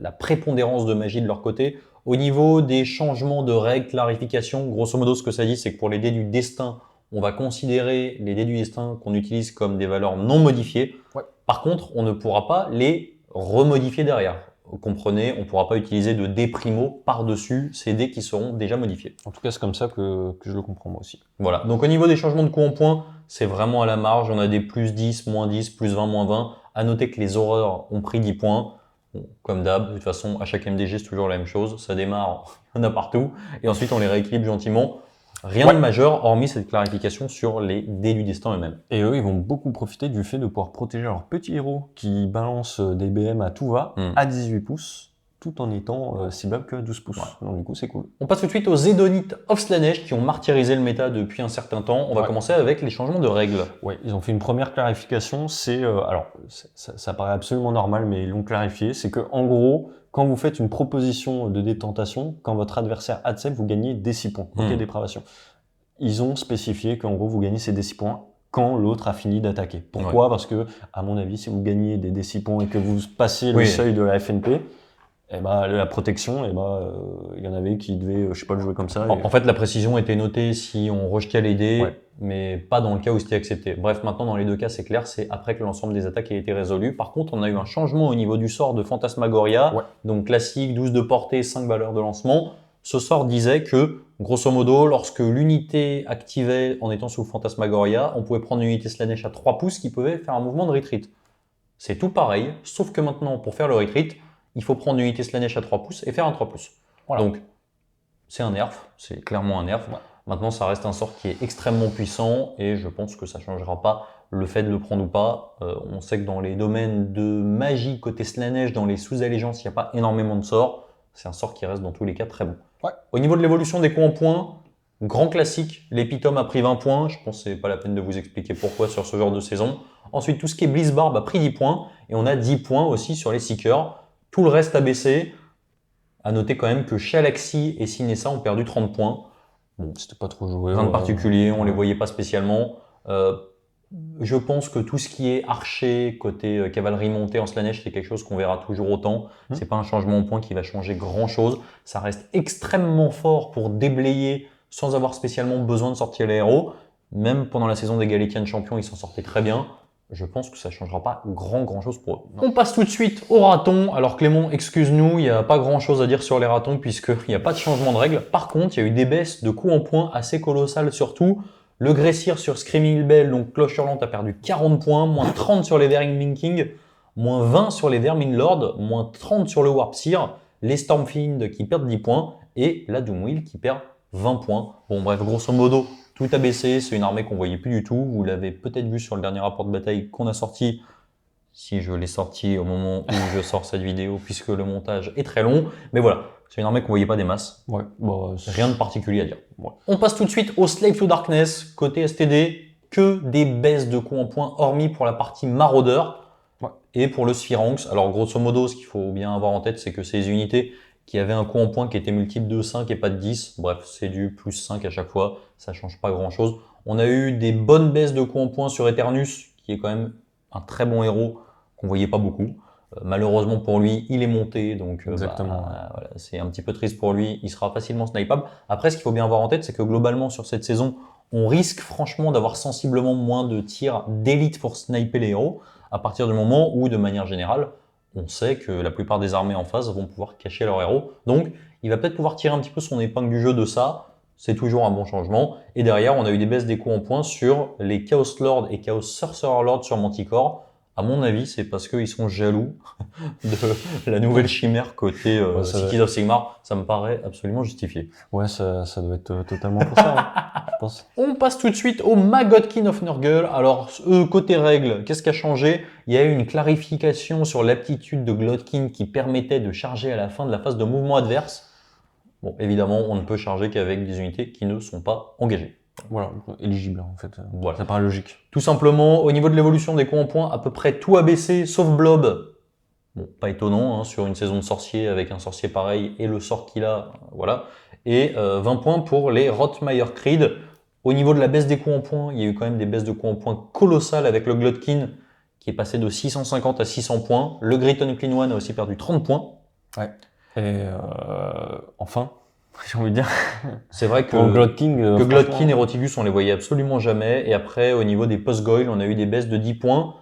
la prépondérance de magie de leur côté. Au niveau des changements de règles, clarification, grosso modo ce que ça dit c'est que pour les dés du destin, on va considérer les dés du destin qu'on utilise comme des valeurs non modifiées. Par contre, on ne pourra pas les remodifier derrière. Comprenez, on ne pourra pas utiliser de dés primo par-dessus ces dés qui seront déjà modifiés. En tout cas, c'est comme ça que je le comprends moi aussi. Voilà, donc au niveau des changements de coût en points, c'est vraiment à la marge. On a des plus 10, moins 10, plus 20, moins 20. À noter que les horreurs ont pris 10 points. Bon, comme d'hab, de toute façon, à chaque MDG, c'est toujours la même chose. Ça démarre, il y en a partout. Et ensuite, on les rééquilibre gentiment. Rien de majeur, hormis cette clarification sur les dés du destin eux-mêmes. Et eux, ils vont beaucoup profiter du fait de pouvoir protéger leurs petits héros qui balancent des BM à tout va, à 18 pouces, tout en étant ciblable que à 12 pouces. Donc du coup, c'est cool. On passe tout de suite aux Zédonites of Slaanesh qui ont martyrisé le méta depuis un certain temps. On va commencer avec les changements de règles. Ouais, ils ont fait une première clarification. C'est alors, ça paraît absolument normal, mais ils l'ont clarifié. C'est que en gros, quand vous faites une proposition de détentation, quand votre adversaire accepte, vous gagnez des 6 points. Ok, dépravation. Ils ont spécifié qu'en gros, vous gagnez ces D6 points quand l'autre a fini d'attaquer. Pourquoi ? Parce que, à mon avis, si vous gagnez des D6 points et que vous passez le seuil de la FNP, eh ben, la protection, il y en avait qui devaient, je sais pas, le jouer comme ça. En fait, la précision était notée si on rejetait les dés, mais pas dans le cas où c'était accepté. Bref, maintenant, dans les deux cas, c'est clair, c'est après que l'ensemble des attaques ait été résolu. Par contre, on a eu un changement au niveau du sort de Fantasmagoria. Donc, classique, 12 de portée, 5 valeurs de lancement. Ce sort disait que, grosso modo, lorsque l'unité activait en étant sous Fantasmagoria, on pouvait prendre une unité Slaanesh à 3 pouces qui pouvait faire un mouvement de retreat. C'est tout pareil, sauf que maintenant, pour faire le retreat, il faut prendre une unité Slaanesh à 3 pouces et faire un 3 pouces. Voilà. Donc, c'est un nerf, c'est clairement un nerf. Maintenant, ça reste un sort qui est extrêmement puissant et je pense que ça ne changera pas le fait de le prendre ou pas. On sait que dans les domaines de magie côté Slaanesh, dans les sous-allégeances, il n'y a pas énormément de sorts. C'est un sort qui reste dans tous les cas très bon. Au niveau de l'évolution des coups en points, grand classique, l'Epitome a pris 20 points. Je pense que ce n'est pas la peine de vous expliquer pourquoi sur ce genre de saison. Ensuite, tout ce qui est Blizzbarb a pris 10 points et on a 10 points aussi sur les Seekers. Tout le reste a baissé. À noter quand même que Shalaxi et Sinessa ont perdu 30 points. Bon, c'était pas trop joué. Rien de particulier, on les voyait pas spécialement. Je pense que tout ce qui est archer, côté cavalerie montée en Slaanesh, c'est quelque chose qu'on verra toujours autant. C'est pas un changement en point qui va changer grand chose. Ça reste extrêmement fort pour déblayer sans avoir spécialement besoin de sortir les héros. Même pendant la saison des Galician Champions, ils s'en sortaient très bien. Je pense que ça ne changera pas grand chose pour eux. On passe tout de suite aux ratons. Alors Clément, excuse-nous, il n'y a pas grand chose à dire sur les ratons puisqu'il n'y a pas de changement de règle. Par contre, il y a eu des baisses de coups en points assez colossales surtout. Le Gressir sur Screaming Bell, donc Cloche Hurlante, a perdu 40 points, moins 30 sur les Vermin King, moins 20 sur les Vermin Lord, moins 30 sur le Warp Seer, les Stormfiend qui perdent 10 points et la Doomwheel qui perd 20 points. Bon bref, grosso modo, tout a baissé, c'est une armée qu'on voyait plus du tout. Vous l'avez peut-être vu sur le dernier rapport de bataille qu'on a sorti, si je l'ai sorti au moment où je sors cette vidéo, puisque le montage est très long. Mais voilà, c'est une armée qu'on voyait pas des masses. Rien de particulier à dire. On passe tout de suite au Slave to Darkness, côté STD, que des baisses de coups en points, hormis pour la partie maraudeur et pour le Sphinx. Alors grosso modo, ce qu'il faut bien avoir en tête, c'est que ces unités qui avaient un coup en point qui était multiple de 5 et pas de 10. Bref, c'est du plus 5 à chaque fois, ça change pas grand chose. On a eu des bonnes baisses de coups en point sur Eternus, qui est quand même un très bon héros qu'on voyait pas beaucoup. Malheureusement pour lui, il est monté, donc voilà, c'est un petit peu triste pour lui, il sera facilement snipable. Après, ce qu'il faut bien avoir en tête, c'est que globalement sur cette saison, on risque franchement d'avoir sensiblement moins de tirs d'élite pour sniper les héros, à partir du moment où, de manière générale, on sait que la plupart des armées en face vont pouvoir cacher leurs héros. Donc, il va peut-être pouvoir tirer un petit peu son épingle du jeu de ça. C'est toujours un bon changement. Et derrière, on a eu des baisses des coups en points sur les Chaos Lord et Chaos Sorcerer Lord sur Manticore. À mon avis, c'est parce qu'ils sont jaloux de la nouvelle chimère côté Cities of Sigmar. Ça me paraît absolument justifié. Ouais, ça doit être totalement pour ça, je pense. On passe tout de suite au Magotkin of Nurgle. Alors, côté règles, qu'est-ce qui a changé? Il y a eu une clarification sur l'aptitude de Glotkin qui permettait de charger à la fin de la phase de mouvement adverse. Bon, évidemment, on ne peut charger qu'avec des unités qui ne sont pas engagées. Voilà, éligible en fait. Voilà. Ça paraît logique. Tout simplement, au niveau de l'évolution des coups en points, à peu près tout a baissé, sauf Blob. Bon, pas étonnant, hein, sur une saison de sorcier avec un sorcier pareil et le sort qu'il a, voilà. Et 20 points pour les Rotmire Creed. Au niveau de la baisse des coups en points, il y a eu quand même des baisses de coups en points colossales avec le Glotkin qui est passé de 650 à 600 points. Le Gritton Clean One a aussi perdu 30 points. Ouais. Et enfin, j'ai envie de dire. C'est vrai que Glotkin et Rotigus, on les voyait absolument jamais. Et après, au niveau des post-goil, on a eu des baisses de 10 points.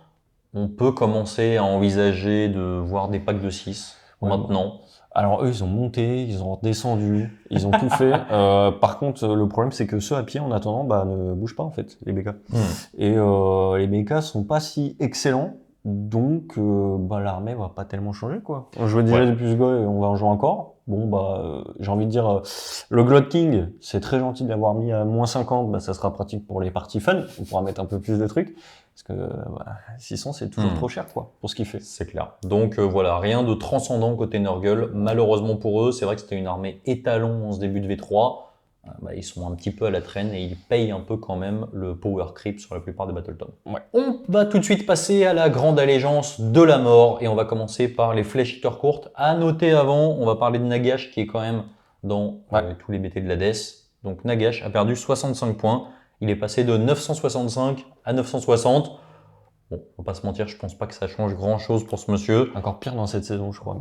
On peut commencer à envisager de voir des packs de 6 maintenant. Alors eux, ils ont monté, ils ont descendu, ils ont tout fait. Par contre, le problème, c'est que ceux à pied, en attendant, ne bougent pas en fait, les BK. Et les BK sont pas si excellents. Donc, l'armée va pas tellement changer, quoi. On jouait déjà des Puce-Go et on va en jouer encore. Bon, j'ai envie de dire, le Glood King, c'est très gentil de l'avoir mis à -50, ça sera pratique pour les parties fun. On pourra mettre un peu plus de trucs. Parce que 600, c'est toujours trop cher, quoi, pour ce qu'il fait. C'est clair. Donc voilà, rien de transcendant côté Nurgle. Malheureusement pour eux, c'est vrai que c'était une armée étalon en ce début de V3. Ils sont un petit peu à la traîne et ils payent un peu quand même le power creep sur la plupart des Battletomes. Ouais. On va tout de suite passer à la grande allégeance de la mort et on va commencer par les Flesh Eater courtes. À noter avant, on va parler de Nagash qui est quand même dans tous les BT de la Death. Donc Nagash a perdu 65 points. Il est passé de 965 à 960. Bon, on va pas se mentir, je pense pas que ça change grand chose pour ce monsieur. Encore pire dans cette saison, je crois.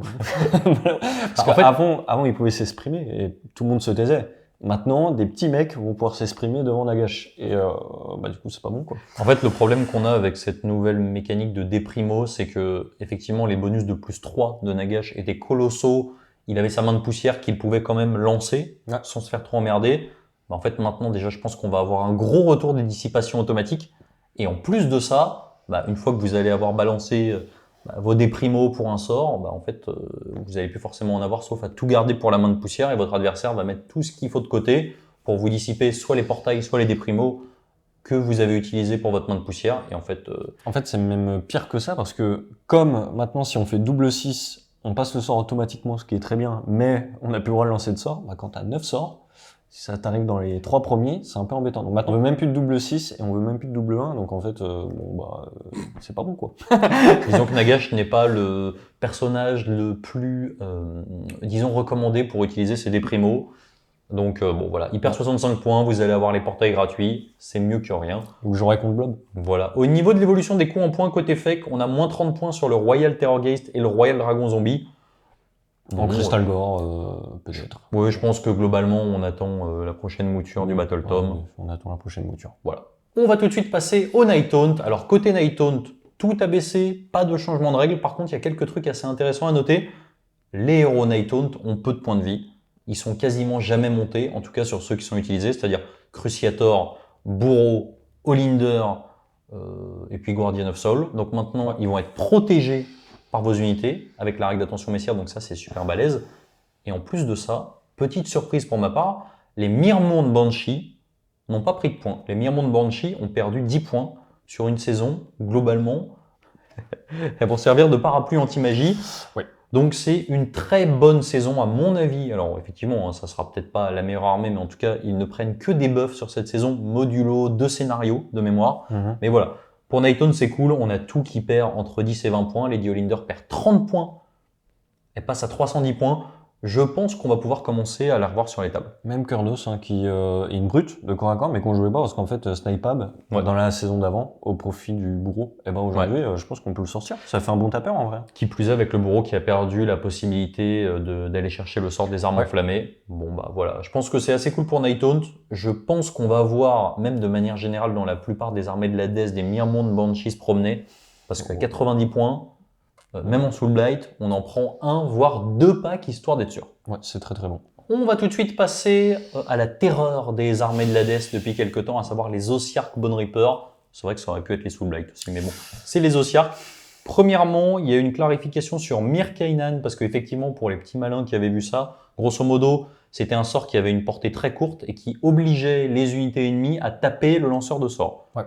Parce qu'avant, il pouvait s'exprimer et tout le monde se taisait. Maintenant, des petits mecs vont pouvoir s'exprimer devant Nagash. Et du coup, c'est pas bon, quoi. En fait, le problème qu'on a avec cette nouvelle mécanique de déprimo, c'est que effectivement, les bonus de +3 de Nagash étaient colossaux. Il avait sa main de poussière qu'il pouvait quand même lancer sans se faire trop emmerder. En fait, maintenant, déjà, je pense qu'on va avoir un gros retour des dissipations automatiques. Et en plus de ça, une fois que vous allez avoir balancé vos déprimos pour un sort, en fait, vous n'allez plus forcément en avoir, sauf à tout garder pour la main de poussière, et votre adversaire va mettre tout ce qu'il faut de côté pour vous dissiper soit les portails, soit les déprimos que vous avez utilisés pour votre main de poussière. Et en fait, c'est même pire que ça, parce que comme maintenant, si on fait double 6, on passe le sort automatiquement, ce qui est très bien, mais on n'a plus le droit de lancer de sort, quand tu as 9 sorts, si ça t'arrive dans les 3 premiers, c'est un peu embêtant. Donc maintenant, on veut même plus de double 6 et on veut même plus de double 1. Donc en fait, c'est pas bon, quoi. Disons que Nagash n'est pas le personnage le plus, recommandé pour utiliser ses déprimos. Donc voilà, il perd 65 points, vous allez avoir les portails gratuits, c'est mieux que rien. Donc j'aurais contre Blob. Voilà. Au niveau de l'évolution des coups en points côté fake, on a moins 30 points sur le Royal Terrorgeist et le Royal Dragon Zombie. En Crystal Gore, peut-être. Oui, je pense que globalement, on attend la prochaine mouture du Battletome. On attend la prochaine mouture. Voilà. On va tout de suite passer au Night Taunt. Alors, côté Night Taunt, tout a baissé, pas de changement de règles. Par contre, il y a quelques trucs assez intéressants à noter. Les héros Night Taunt ont peu de points de vie. Ils sont quasiment jamais montés, en tout cas sur ceux qui sont utilisés, c'est-à-dire Cruciator, Bourreau, Olinder et puis Guardian of Soul. Donc maintenant, ils vont être protégés par vos unités, avec la règle d'attention messière, donc ça c'est super balèze. Et en plus de ça, petite surprise pour ma part, les Myrmonde Banshee n'ont pas pris de points. Les Myrmonde Banshee ont perdu 10 points sur une saison, globalement. Elles vont servir de parapluie anti-magie. Oui. Donc c'est une très bonne saison à mon avis. Alors effectivement, ça sera peut-être pas la meilleure armée, mais en tout cas, ils ne prennent que des buffs sur cette saison, modulo 2 scénarios de mémoire. Mais voilà. Pour Night Taunt, c'est cool, on a tout qui perd entre 10 et 20 points. Lady Olinder perd 30 points. Elle passe à 310 points. Je pense qu'on va pouvoir commencer à la revoir sur les tables. Même Kurnos, qui est une brute de corps à corps, mais qu'on jouait pas parce qu'en fait, Snipeab, dans la saison d'avant, au profit du bourreau, aujourd'hui, je pense qu'on peut le sortir. Ça fait un bon tapeur en vrai. Qui plus est avec le bourreau qui a perdu la possibilité d'aller chercher le sort des armes enflammées. Bon voilà, je pense que c'est assez cool pour Night Taunt. Je pense qu'on va voir, même de manière générale dans la plupart des armées de la Death, des Myrmonde Banshees se promener. Parce qu'à 90 points, même en Soul Blight, on en prend un, voire 2 packs, histoire d'être sûr. Ouais, c'est très très bon. On va tout de suite passer à la terreur des armées de l'Hadès depuis quelques temps, à savoir les Ossiarch Bone Reaper. C'est vrai que ça aurait pu être les Soul Blight aussi, mais bon, c'est les Ossiarch. Premièrement, il y a une clarification sur Mirkainan, parce qu'effectivement, pour les petits malins qui avaient vu ça, grosso modo, c'était un sort qui avait une portée très courte et qui obligeait les unités ennemies à taper le lanceur de sort. Ouais.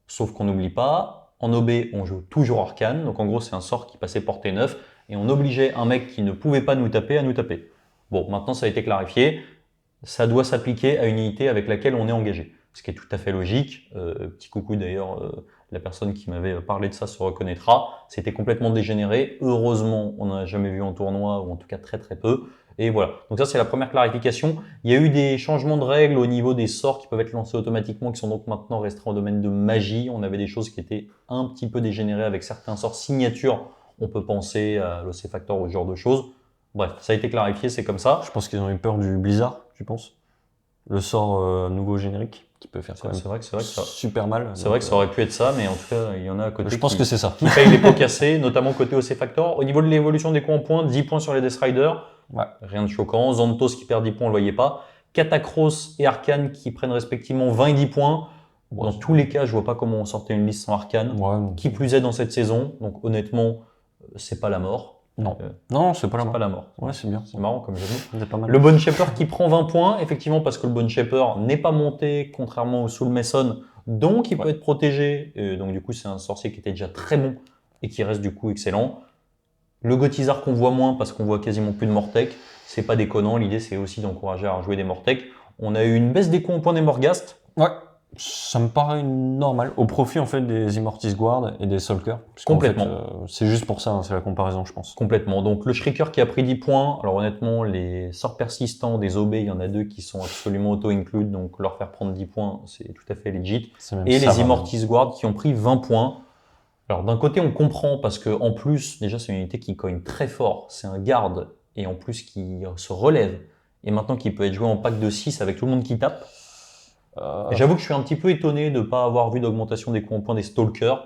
Sauf qu'on n'oublie pas, en OB, on joue toujours Arcane, donc en gros, c'est un sort qui passait portée 9, et on obligeait un mec qui ne pouvait pas nous taper à nous taper. Bon, maintenant ça a été clarifié, ça doit s'appliquer à une unité avec laquelle on est engagé, ce qui est tout à fait logique. Petit coucou d'ailleurs, la personne qui m'avait parlé de ça se reconnaîtra, c'était complètement dégénéré, heureusement on n'en a jamais vu en tournoi, ou en tout cas très très peu, et voilà. Donc ça c'est la première clarification. Il y a eu des changements de règles au niveau des sorts qui peuvent être lancés automatiquement, qui sont donc maintenant restreints au domaine de magie. On avait des choses qui étaient un petit peu dégénérées avec certains sorts signature, on peut penser à l'Ossifactor ou ce genre de choses. Bref, ça a été clarifié, c'est comme ça. Je pense qu'ils ont eu peur du Blizzard, tu penses? Le sort nouveau générique qui peut faire quand même c'est vrai que ça super mal. C'est vrai que ça aurait pu être ça, mais en tout cas, il y en a à côté. Je pense que c'est ça. Qui paye les pots cassés, notamment côté Ossifactor. Au niveau de l'évolution des coups en points, 10 points sur les Death Riders. Ouais. Rien de choquant. Xanthos qui perd 10 points, on le voyait pas. Catacross et Arcane qui prennent respectivement 20 et 10 points. Dans tous les cas, je vois pas comment on sortait une liste sans arcane. Ouais, Qui plus est dans cette saison, donc honnêtement, c'est pas la mort. non. Non, c'est pas la C'est mort. pas la mort. Ouais, c'est bien. C'est marrant comme jeu de mots. C'est pas mal. Le Bone Shaper qui prend 20 points, effectivement, parce que le Bone Shaper n'est pas monté, contrairement au Soul Mason, donc il peut être protégé. Donc du coup, c'est un sorcier qui était déjà très bon et qui reste du coup excellent. Le Gothizar qu'on voit moins parce qu'on voit quasiment plus de Mortec, c'est pas déconnant. L'idée, c'est aussi d'encourager à jouer des Mortec. On a eu une baisse des coups en points des Morghast. Ouais, ça me paraît normal, au profit en fait des Immortis Guard et des Solkers. Complètement. C'est juste pour ça, hein, c'est la comparaison, je pense. Complètement. Donc le Shrieker qui a pris 10 points. Alors honnêtement, les sorts persistants des OB, il y en a 2 qui sont absolument auto-include, donc leur faire prendre 10 points, c'est tout à fait legit. Et les Immortis Guard qui ont pris 20 points. Alors d'un côté, on comprend parce que en plus, déjà c'est une unité qui cogne très fort. C'est un garde et en plus qui se relève. Et maintenant qui peut être joué en pack de 6 avec tout le monde qui tape. J'avoue que je suis un petit peu étonné de ne pas avoir vu d'augmentation des coups en points des Stalkers,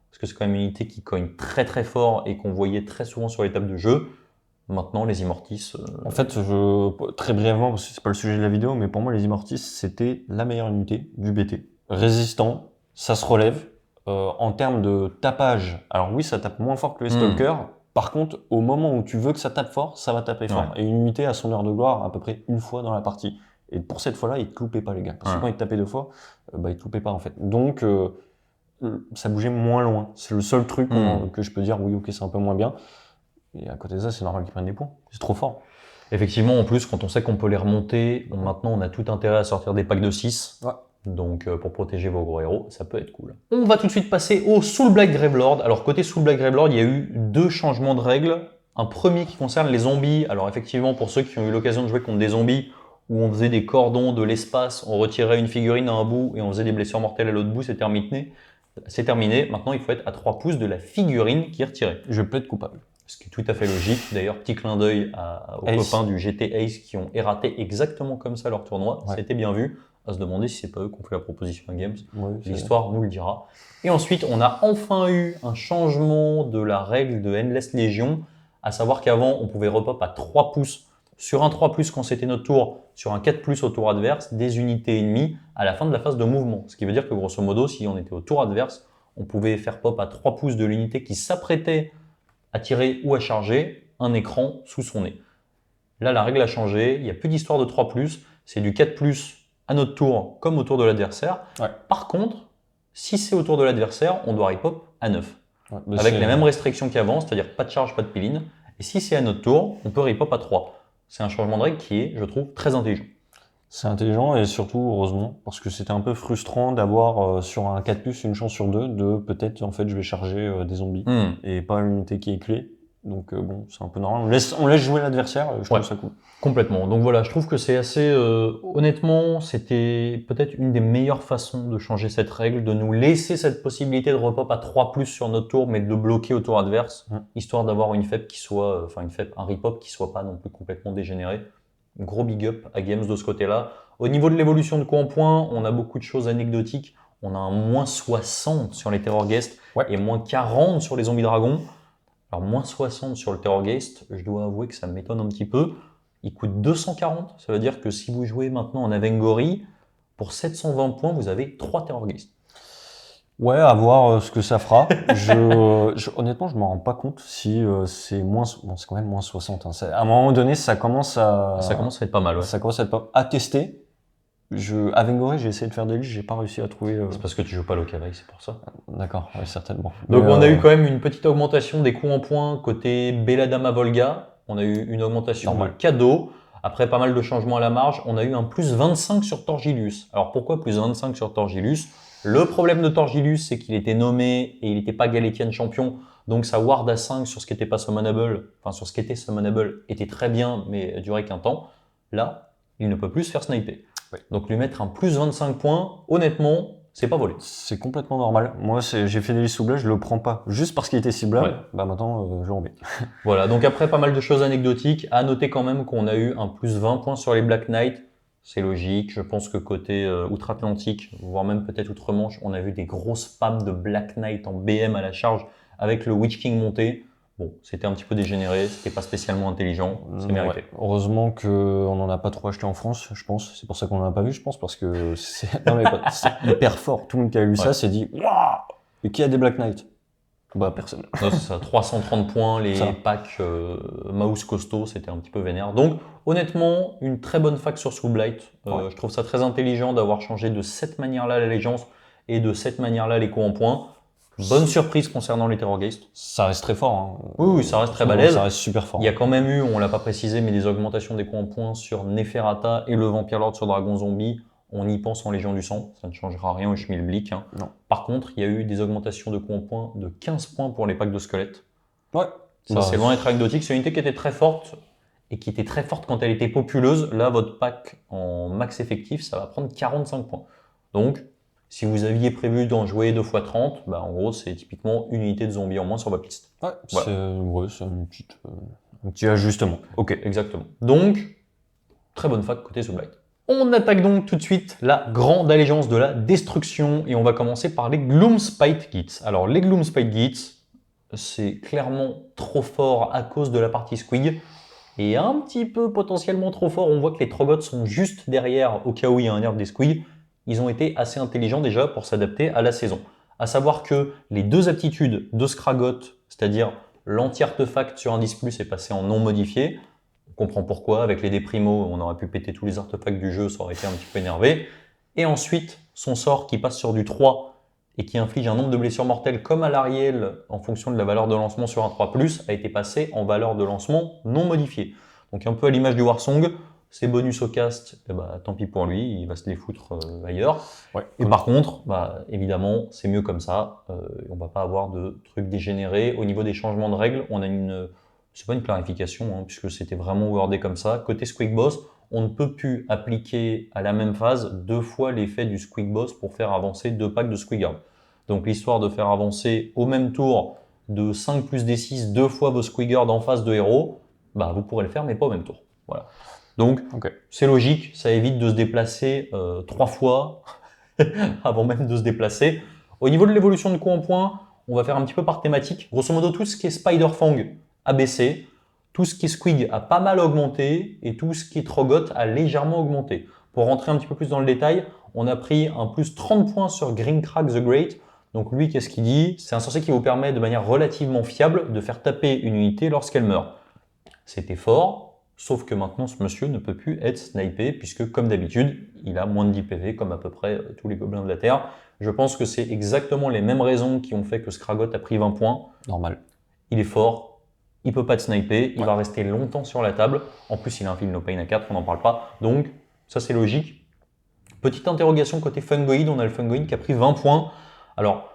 parce que c'est quand même une unité qui cogne très très fort et qu'on voyait très souvent sur les tables de jeu. Maintenant, les Immortis... En fait, très brièvement, parce que c'est pas le sujet de la vidéo, mais pour moi, les Immortis, c'était la meilleure unité du BT. Résistant, ça se relève. En termes de tapage, alors oui, ça tape moins fort que les Stalkers. Par contre, au moment où tu veux que ça tape fort, ça va taper fort. Et une unité a son heure de gloire à peu près une fois dans la partie. Et pour cette fois-là, il te loupait pas, les gars. Parce que quand il te tapait 2 fois, il te loupait pas, en fait. Donc, ça bougeait moins loin. C'est le seul truc que je peux dire, oui, ok, c'est un peu moins bien. Et à côté de ça, c'est normal qu'ils prennent des points. C'est trop fort. Effectivement, en plus, quand on sait qu'on peut les remonter, maintenant, on a tout intérêt à sortir des packs de 6. Ouais. Donc, pour protéger vos gros héros, ça peut être cool. On va tout de suite passer au Soul Black Gravelord. Alors, côté Soul Black Gravelord, il y a eu 2 changements de règles. Un premier qui concerne les zombies. Alors, effectivement, pour ceux qui ont eu l'occasion de jouer contre des zombies, où on faisait des cordons de l'espace, on retirait une figurine à un bout et on faisait des blessures mortelles à l'autre bout, c'est terminé. C'est terminé. Maintenant, il faut être à 3 pouces de la figurine qui est retirée. Je peux être coupable. Ce qui est tout à fait logique. D'ailleurs, petit clin d'œil aux copains du GT Ace qui ont erraté exactement comme ça leur tournoi. Ouais. C'était bien vu. À se demander si c'est pas eux qui ont fait la proposition à Games. Ouais, l'histoire nous le dira. Et ensuite, on a enfin eu un changement de la règle de Endless Legion, à savoir qu'avant, on pouvait repop à 3 pouces sur un 3+, quand c'était notre tour, sur un 4+, au tour adverse, des unités ennemies à la fin de la phase de mouvement. Ce qui veut dire que grosso modo, si on était au tour adverse, on pouvait faire pop à 3 pouces de l'unité qui s'apprêtait à tirer ou à charger un écran sous son nez. Là, la règle a changé, il n'y a plus d'histoire de 3+, c'est du 4+, à notre tour comme au tour de l'adversaire. Ouais. Par contre, si c'est au tour de l'adversaire, on doit repop à 9. Ouais, avec les mêmes restrictions qu'avant, c'est-à-dire pas de charge, pas de piline. Et si c'est à notre tour, on peut repop à 3. C'est un changement de règle qui est, je trouve, très intelligent. C'est intelligent et surtout, heureusement, parce que c'était un peu frustrant d'avoir sur un 4+, une chance sur 2 de peut-être, en fait, je vais charger des zombies et pas une unité qui est clé. Donc bon, c'est un peu normal. On laisse jouer l'adversaire, je trouve ça cool. Complètement. Donc voilà, je trouve que c'est assez... honnêtement, c'était peut-être une des meilleures façons de changer cette règle, de nous laisser cette possibilité de repop à 3+ sur notre tour, mais de le bloquer au tour adverse, histoire d'avoir une FEP qui soit... Enfin, un repop qui soit pas non plus complètement dégénéré. Gros big up à Games de ce côté-là. Au niveau de l'évolution de coups en points, on a beaucoup de choses anecdotiques. On a un moins 60 sur les Terrorghast et moins 40 sur les Zombies Dragons. Alors, moins 60 sur le Terrorghast, je dois avouer que ça m'étonne un petit peu. Il coûte 240. Ça veut dire que si vous jouez maintenant en Avengory, pour 720 points, vous avez 3 Terrorghast. Ouais, à voir ce que ça fera. Honnêtement, je m'en rends pas compte si c'est moins... Bon, c'est quand même moins 60. Hein. À un moment donné, ça commence à... Ça commence à être pas mal, ouais. Ça commence à être pas... À tester. Avengory, j'ai essayé de faire des listes, j'ai pas réussi à trouver... C'est parce que tu joues pas l'Okavai, c'est pour ça. D'accord, ouais, certainement. Donc on a eu quand même une petite augmentation des coups en points côté Belladama Volga. On a eu une augmentation de cadeau. Après pas mal de changements à la marge, on a eu un plus 25 sur Torgilus. Alors pourquoi plus 25 sur Torgilus ? Le problème de Torgilus, c'est qu'il était nommé et il n'était pas Galetian champion. Donc sa ward à 5 sur ce qui était pas summonable, enfin sur ce qui était summonable, était très bien, mais durait qu'un temps. Là, il ne peut plus se faire sniper. Oui. Donc lui mettre un plus 25 points, honnêtement, c'est pas volé. C'est complètement normal. Moi, j'ai fait des listes ciblées, je le prends pas. Juste parce qu'il était ciblable, bah maintenant, je l'embête. Voilà, donc après pas mal de choses anecdotiques. À noter quand même qu'on a eu un plus 20 points sur les Black Knight. C'est logique. Je pense que côté outre-Atlantique, voire même peut-être outre-Manche, on a vu des gros spams de Black Knight en BM à la charge avec le Witch King monté. Bon, c'était un petit peu dégénéré, c'était pas spécialement intelligent, c'est mérité. Ouais. Heureusement qu'on n'en a pas trop acheté en France, je pense. C'est pour ça qu'on n'en a pas vu, je pense, parce que non, mais c'est hyper fort. Tout le monde qui a lu ça s'est dit waouh. Et qui a des Black Knight? Bah personne. Non, c'est ça, 330 points, les Ça. packs mouse costaud, c'était un petit peu vénère. Donc, honnêtement, une très bonne fac sur Soulblight. Ouais. Je trouve ça très intelligent d'avoir changé de cette manière-là l'allégeance et de cette manière-là les coups en points. Bonne surprise concernant les Terrorgeist. Ça reste très fort. Hein. Oui, ça reste très balèze. Ça reste super fort. Il y a quand même eu, on l'a pas précisé, mais des augmentations des coups en points sur Neferata et le Vampire Lord sur Dragon Zombie. On y pense en Légion du Sang, ça ne changera rien au Schmilblick. Hein. Non. Par contre, il y a eu des augmentations de coups en points de 15 points pour les packs de squelettes. Ouais. Ça, c'est loin d'être anecdotique. C'est une unité qui était très forte et qui était très forte quand elle était populeuse. Là, votre pack en max effectif, ça va prendre 45 points. Donc, si vous aviez prévu d'en jouer 2 x 30, bah, en gros, c'est typiquement une unité de zombies en moins sur votre liste. Ouais, voilà. c'est un petit ajustement. Ok, exactement. Donc, très bonne fac côté Soulblight. On attaque donc tout de suite la grande allégeance de la destruction et on va commencer par les Gloomspite Gits. Alors, les Gloomspite Gits, c'est clairement trop fort à cause de la partie Squig et un petit peu potentiellement trop fort. On voit que les Troggoths sont juste derrière au cas où il y a un nerf des Squig. Ils ont été assez intelligents déjà pour s'adapter à la saison. À savoir que les deux aptitudes de Skragoth, c'est-à-dire l'anti-artefact sur indice plus est passé en non modifié. On comprend pourquoi, avec les déprimos, on aurait pu péter tous les artefacts du jeu, ça aurait été un petit peu énervé. Et ensuite, son sort qui passe sur du 3 et qui inflige un nombre de blessures mortelles comme à l'Ariel en fonction de la valeur de lancement sur un 3+, a été passé en valeur de lancement non modifiée. Donc un peu à l'image du Warsong, ses bonus au cast, eh ben, tant pis pour lui, il va se les foutre ailleurs. Ouais. Et par contre, bah, évidemment, c'est mieux comme ça. On va pas avoir de trucs dégénérés. Au niveau des changements de règles, on a c'est pas une clarification, hein, puisque c'était vraiment wordé comme ça. Côté Squig Boss, on ne peut plus appliquer à la même phase 2 fois l'effet du Squig Boss pour faire avancer 2 packs de Squigard. Donc l'histoire de faire avancer au même tour de 5 plus D6 2 fois vos Squigard en face de héros, bah, vous pourrez le faire, mais pas au même tour. Voilà. Donc, c'est logique, ça évite de se déplacer 3 fois avant même de se déplacer. Au niveau de l'évolution de coups en points, on va faire un petit peu par thématique. Grosso modo, tout ce qui est Spider-Fang a baissé, tout ce qui est Squig a pas mal augmenté, et tout ce qui est Troggoth a légèrement augmenté. Pour rentrer un petit peu plus dans le détail, on a pris un plus 30 points sur Greencrag the Great. Donc lui, qu'est-ce qu'il dit? C'est un sorcier qui vous permet de manière relativement fiable de faire taper une unité lorsqu'elle meurt. C'était fort. Sauf que maintenant, ce monsieur ne peut plus être snipé, puisque comme d'habitude, il a moins de 10 PV, comme à peu près tous les gobelins de la Terre. Je pense que c'est exactement les mêmes raisons qui ont fait que Skragoth a pris 20 points. Normal. Il est fort, il peut pas être snipé, il va rester longtemps sur la table. En plus, il a un fil no pain à 4, on n'en parle pas. Donc, ça c'est logique. Petite interrogation côté Fungoid, on a le Fungoid qui a pris 20 points. Alors,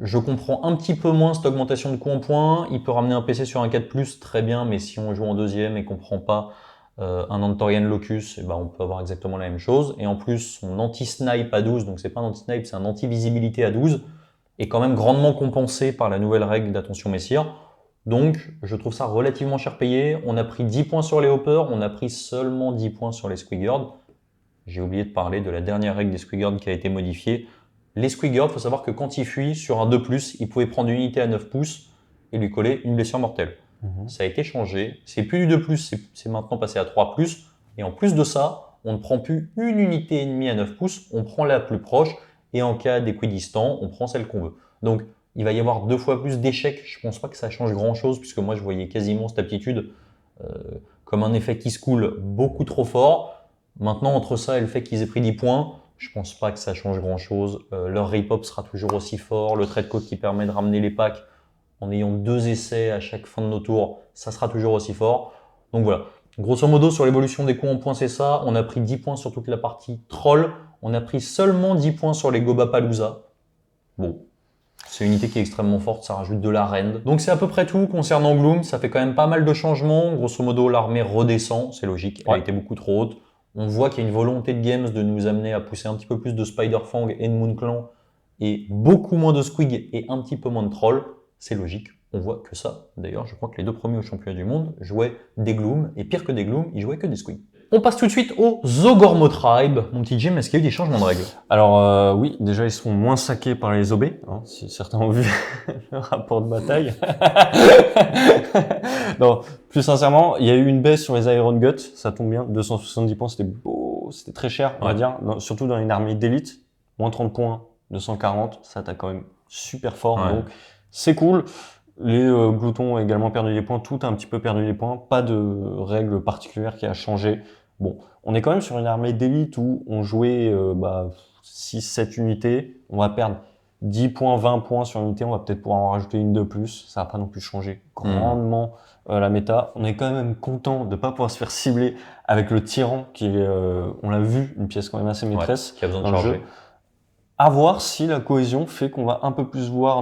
je comprends un petit peu moins cette augmentation de coût en points. Il peut ramener un PC sur un 4+, très bien, mais si on joue en deuxième et qu'on ne prend pas un Antorian Locus, eh ben on peut avoir exactement la même chose. Et en plus, son anti-snipe à 12, donc c'est pas un anti-snipe, c'est un anti-visibilité à 12, est quand même grandement compensé par la nouvelle règle d'attention messire. Donc, je trouve ça relativement cher payé. On a pris 10 points sur les hoppers, on a pris seulement 10 points sur les Squiggards. J'ai oublié de parler de la dernière règle des Squiggards qui a été modifiée. Les Squiggards, il faut savoir que quand ils fuient sur un 2+, ils pouvaient prendre une unité à 9 pouces et lui coller une blessure mortelle. Ça a été changé. C'est plus du 2+, c'est maintenant passé à 3+. Et en plus de ça, on ne prend plus une unité ennemie à 9 pouces, on prend la plus proche. Et en cas d'équidistant, on prend celle qu'on veut. Donc, il va y avoir 2 fois plus d'échecs. Je pense pas que ça change grand-chose, puisque moi, je voyais quasiment cette aptitude comme un effet qui se coule beaucoup trop fort. Maintenant, entre ça et le fait qu'ils aient pris 10 points, je pense pas que ça change grand-chose. Leur rip-up sera toujours aussi fort. Le trade code qui permet de ramener les packs en ayant 2 essais à chaque fin de nos tours, ça sera toujours aussi fort. Donc voilà. Grosso modo, sur l'évolution des coups en points, c'est ça. On a pris 10 points sur toute la partie troll. On a pris seulement 10 points sur les Gobapalooza. Bon, c'est une unité qui est extrêmement forte, ça rajoute de la rend. Donc c'est à peu près tout concernant Gloom. Ça fait quand même pas mal de changements. Grosso modo, l'armée redescend, c'est logique. Elle était beaucoup trop haute. On voit qu'il y a une volonté de Games de nous amener à pousser un petit peu plus de Spider-Fang et de Moonclan et beaucoup moins de Squig et un petit peu moins de Troll. C'est logique, on voit que ça. D'ailleurs, je crois que les 2 premiers au championnat du monde jouaient des Gloom et pire que des Gloom, ils jouaient que des Squig. On passe tout de suite au Zogormo Tribe. Mon petit Jim, est-ce qu'il y a eu des changements de règles? Alors oui, déjà ils seront moins saqués par les OB, hein, si certains ont vu le rapport de bataille. Non, plus sincèrement, il y a eu une baisse sur les Iron Guts, ça tombe bien, 270 points, c'était beau, c'était très cher, on va dire, surtout dans une armée d'élite, moins 30 points, 240, ça t'a quand même super fort, donc c'est cool. Les gloutons ont également perdu des points, tout a un petit peu perdu des points, pas de règle particulière qui a changé. Bon, on est quand même sur une armée d'élite où on jouait 6-7 unités, on va perdre 10 points, 20 points sur une unité, on va peut-être pouvoir en rajouter une de plus, ça va pas non plus changer grandement la méta. On est quand même content de pas pouvoir se faire cibler avec le tyran qui est, on l'a vu, une pièce quand même assez maîtresse qui a besoin de dans le charger. jeu. À voir si la cohésion fait qu'on va un peu plus voir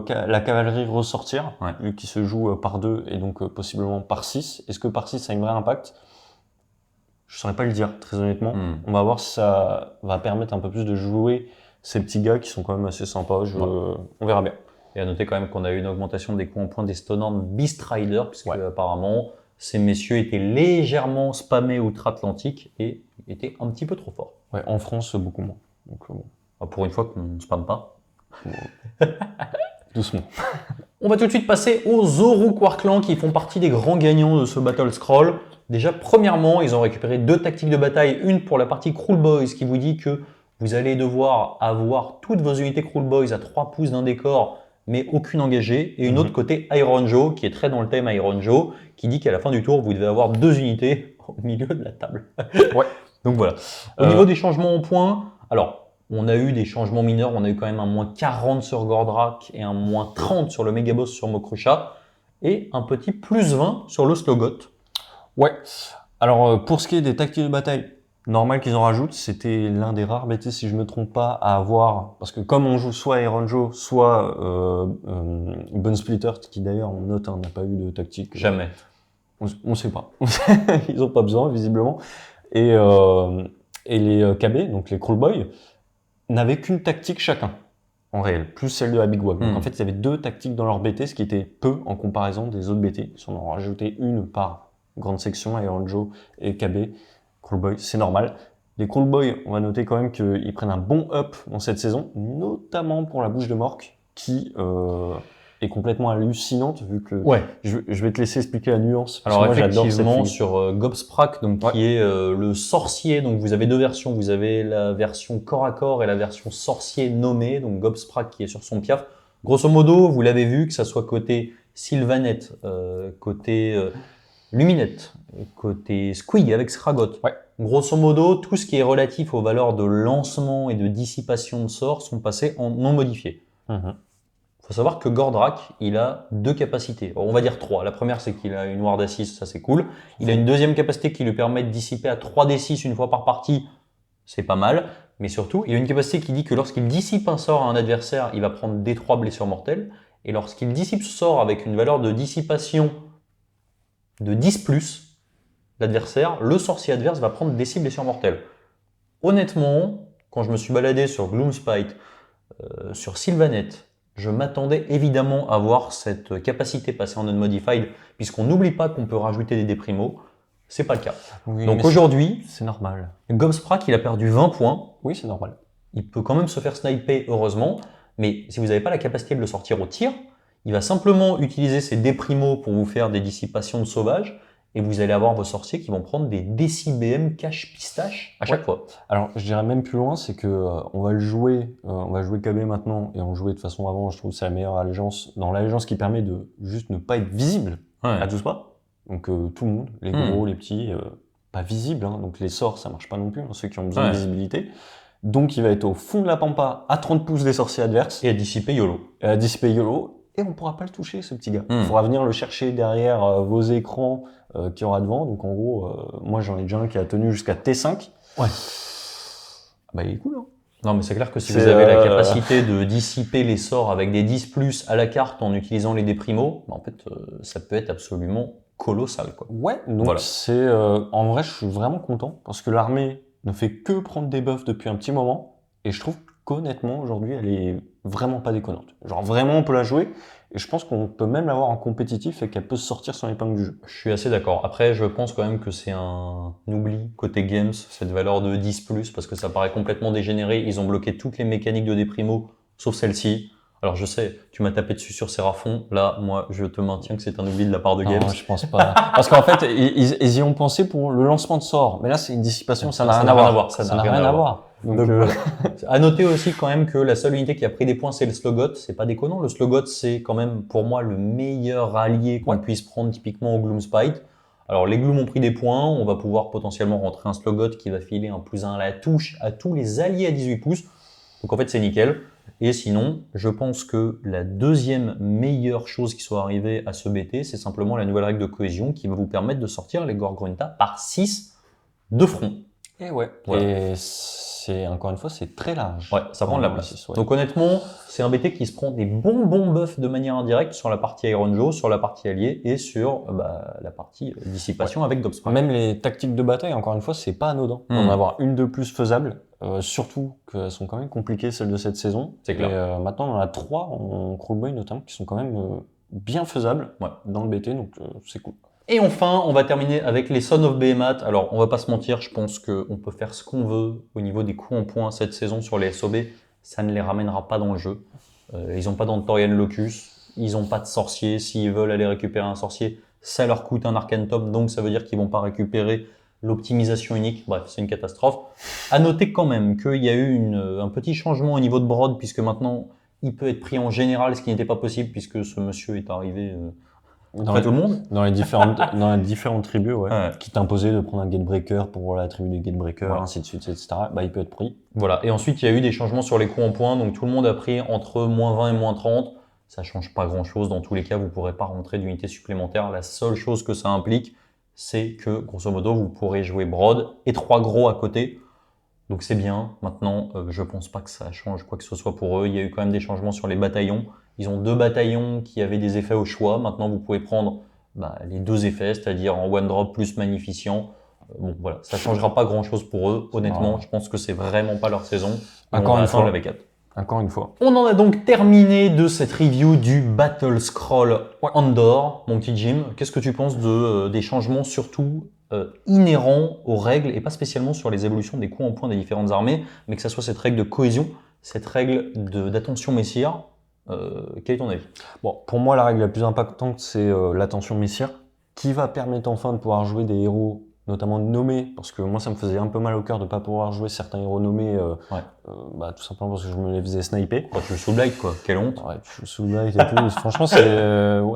la cavalerie ressortir, vu qu'il se joue par 2 et donc possiblement par 6. Est-ce que par 6 ça a un vrai impact? Je saurais pas le dire, très honnêtement. On va voir si ça va permettre un peu plus de jouer ces petits gars qui sont quand même assez sympas. On verra bien. Et à noter quand même qu'on a eu une augmentation des coups en points d'Estonant Beast Rider, puisque apparemment ces messieurs étaient légèrement spammés outre-Atlantique et étaient un petit peu trop forts. Ouais, en France, beaucoup moins. Donc, bon. Pour une fois qu'on ne spamme pas. Doucement. On va tout de suite passer aux Zorouk Clans qui font partie des grands gagnants de ce Battle Scroll. Déjà, premièrement, ils ont récupéré 2 tactiques de bataille. Une pour la partie Cruel Boys qui vous dit que vous allez devoir avoir toutes vos unités Cruel Boys à 3 pouces d'un décor, mais aucune engagée. Et une autre côté Iron Joe, qui est très dans le thème Iron Joe, qui dit qu'à la fin du tour, vous devez avoir 2 unités au milieu de la table. Donc voilà. Au niveau des changements en points, alors, on a eu des changements mineurs. On a eu quand même un moins 40 sur Gordrakk et un moins 30 sur le Megaboss sur Mokrusha. Et un petit plus 20 sur le Slogot. Ouais. Alors, pour ce qui est des tactiques de bataille, normal qu'ils en rajoutent. C'était l'un des rares BT, si je me trompe pas, à avoir. Parce que comme on joue soit Iron Joe, soit Bone Splitter, qui d'ailleurs, on note, n'a pas eu de tactique. Jamais. On sait pas. Ils ont pas besoin, visiblement. Et les KB, donc les Cruel Boys, n'avaient qu'une tactique chacun, en réel, plus celle de la Big Wag. Donc en fait, il y avait 2 tactiques dans leur BT, ce qui était peu en comparaison des autres BT. Ils en ont rajouté une par grande section, Iron Joe et KB. Cruel Boy, c'est normal. Les Cruel Boys, on va noter quand même qu'ils prennent un bon up dans cette saison, notamment pour la bouche de Mork, qui est complètement hallucinante, vu que je vais te laisser expliquer la nuance. Alors moi, effectivement, sur Gobsprak, donc qui est le sorcier, donc vous avez 2 versions, vous avez la version corps à corps et la version sorcier nommé, donc Gobsprak qui est sur son piaf. Grosso modo, vous l'avez vu, que ça soit côté Sylvanette, côté Luminette, côté Squig avec Sragot. Grosso modo, tout ce qui est relatif aux valeurs de lancement et de dissipation de sorts sont passés en non modifiés. Faut savoir que Gordrakk, il a 2 capacités. On va dire 3. La première, c'est qu'il a une Ward Assist, ça c'est cool. Il a une deuxième capacité qui lui permet de dissiper à 3d6 une fois par partie. C'est pas mal. Mais surtout, il a une capacité qui dit que lorsqu'il dissipe un sort à un adversaire, il va prendre D3 blessures mortelles. Et lorsqu'il dissipe ce sort avec une valeur de dissipation de 10+, l'adversaire, le sorcier adverse va prendre des 6 blessures mortelles. Honnêtement, quand je me suis baladé sur Gloomspite, sur Sylvanette, je m'attendais évidemment à voir cette capacité passer en unmodified, puisqu'on n'oublie pas qu'on peut rajouter des déprimos. C'est pas le cas. Donc aujourd'hui, c'est normal. Gobsprak, il a perdu 20 points. Oui, c'est normal. Il peut quand même se faire sniper, heureusement. Mais si vous n'avez pas la capacité de le sortir au tir, il va simplement utiliser ses déprimos pour vous faire des dissipations de sauvages. Et vous allez avoir vos sorciers qui vont prendre des décibm cache pistache à chaque fois. Alors, je dirais même plus loin, c'est que on va jouer KB maintenant et on jouait de façon avant. Je trouve que c'est la meilleure allégeance, dans l'allégeance qui permet de juste ne pas être visible à tous pas. Donc tout le monde, les gros, les petits, pas visibles. Donc les sorts, ça marche pas non plus. Ceux qui ont besoin de visibilité. Donc il va être au fond de la pampa, à 30 pouces des sorciers adverses. Et à dissiper YOLO. Et on pourra pas le toucher, ce petit gars. Il faudra venir le chercher derrière vos écrans qu'il y aura devant. Donc en gros, moi j'en ai déjà un qui a tenu jusqu'à T5. Bah il est cool, hein. Non, mais c'est clair que si vous avez la capacité de dissiper les sorts avec des 10+ à la carte en utilisant les déprimos, bah en fait, ça peut être absolument colossal, quoi. Donc voilà. C'est en vrai, je suis vraiment content parce que l'armée ne fait que prendre des buffs depuis un petit moment et je trouve qu'honnêtement, aujourd'hui, elle est vraiment pas déconnante. Genre, vraiment, on peut la jouer. Et je pense qu'on peut même l'avoir en compétitif et qu'elle peut sortir son épingle du jeu. Je suis assez d'accord. Après, je pense quand même que c'est un oubli côté games, cette valeur de 10+, parce que ça paraît complètement dégénéré. Ils ont bloqué toutes les mécaniques de déprimo, sauf celle-ci. Alors je sais, tu m'as tapé dessus sur Seraphon. Là, moi, je te maintiens que c'est un oubli de la part de Games. Non, je pense pas. Parce qu'en fait, ils y ont pensé pour le lancement de sort. Mais là, c'est une dissipation, ça n'a rien à voir. Ça n'a rien à voir. Donc, voilà. À noter aussi quand même que la seule unité qui a pris des points, c'est le Slogot. C'est pas déconnant. Le Slogot, c'est quand même pour moi le meilleur allié qu'on puisse prendre typiquement au Gloomspite. Alors les Glooms ont pris des points. On va pouvoir potentiellement rentrer un Slogot qui va filer un +1 à la touche à tous les alliés à 18 pouces. Donc en fait, c'est nickel. Et sinon, je pense que la deuxième meilleure chose qui soit arrivée à ce BT, c'est simplement la nouvelle règle de cohésion qui va vous permettre de sortir les Gorgrunta par 6 de front. Et ouais. Voilà. Et c'est, encore une fois, c'est très large. Ouais, ça prend de la place. Donc honnêtement, c'est un BT qui se prend des bons buffs de manière indirecte sur la partie Iron Joe, sur la partie alliée et sur la partie dissipation avec Gobspike. Même les tactiques de bataille, encore une fois, c'est pas anodin. En avoir une de plus faisable. Surtout qu'elles sont quand même compliquées, celles de cette saison. C'est clair. Et maintenant, on en a 3 en Krugboy notamment qui sont quand même bien faisables dans le BT, donc c'est cool. Et enfin, on va terminer avec les Sons of Behemoth. Alors, on va pas se mentir, je pense qu'on peut faire ce qu'on veut au niveau des coups en points cette saison sur les SOB. Ça ne les ramènera pas dans le jeu. Ils n'ont pas d'Antorian Locus, ils n'ont pas de sorcier. S'ils veulent aller récupérer un sorcier, ça leur coûte un Arcane Top, donc ça veut dire qu'ils vont pas récupérer l'optimisation unique. Bref, c'est une catastrophe. À noter quand même qu'il y a eu un petit changement au niveau de Brod, puisque maintenant, il peut être pris en général, ce qui n'était pas possible, puisque ce monsieur est arrivé... Après tout le monde dans les différentes tribus qui t'imposaient de prendre un Gatebreaker pour la tribu des Gatebreakers, ainsi de suite, etc. Il peut être pris. Voilà. Et ensuite, il y a eu des changements sur les coups en points. Donc tout le monde a pris entre -20 et -30. Ça change pas grand-chose. Dans tous les cas, vous pourrez pas rentrer d'unités supplémentaires. La seule chose que ça implique, c'est que, grosso modo, vous pourrez jouer Brod et 3 gros à côté. Donc c'est bien. Maintenant, je pense pas que ça change quoi que ce soit pour eux. Il y a eu quand même des changements sur les bataillons. Ils ont 2 bataillons qui avaient des effets au choix. Maintenant, vous pouvez prendre les 2 effets, c'est-à-dire en one drop plus magnifiant. Bon, voilà, ça changera pas grand-chose pour eux. Honnêtement, je pense que c'est vraiment pas leur saison. Encore une fois. Encore une fois. On en a donc terminé de cette review du Battle Scroll Andor. Mon petit Jim, qu'est-ce que tu penses des changements surtout inhérents aux règles et pas spécialement sur les évolutions des coups en points des différentes armées, mais que ça soit cette règle de cohésion, cette règle d'attention messire? Quel est ton avis? Bon, pour moi, la règle la plus impactante, c'est l'attention messire, qui va permettre enfin de pouvoir jouer des héros, notamment nommés, parce que moi, ça me faisait un peu mal au cœur de ne pas pouvoir jouer certains héros nommés, tout simplement parce que je me les faisais sniper. Quand tu joues sous Blight, quoi, quelle honte. Ouais, tu joues sous Blight et tout. Franchement,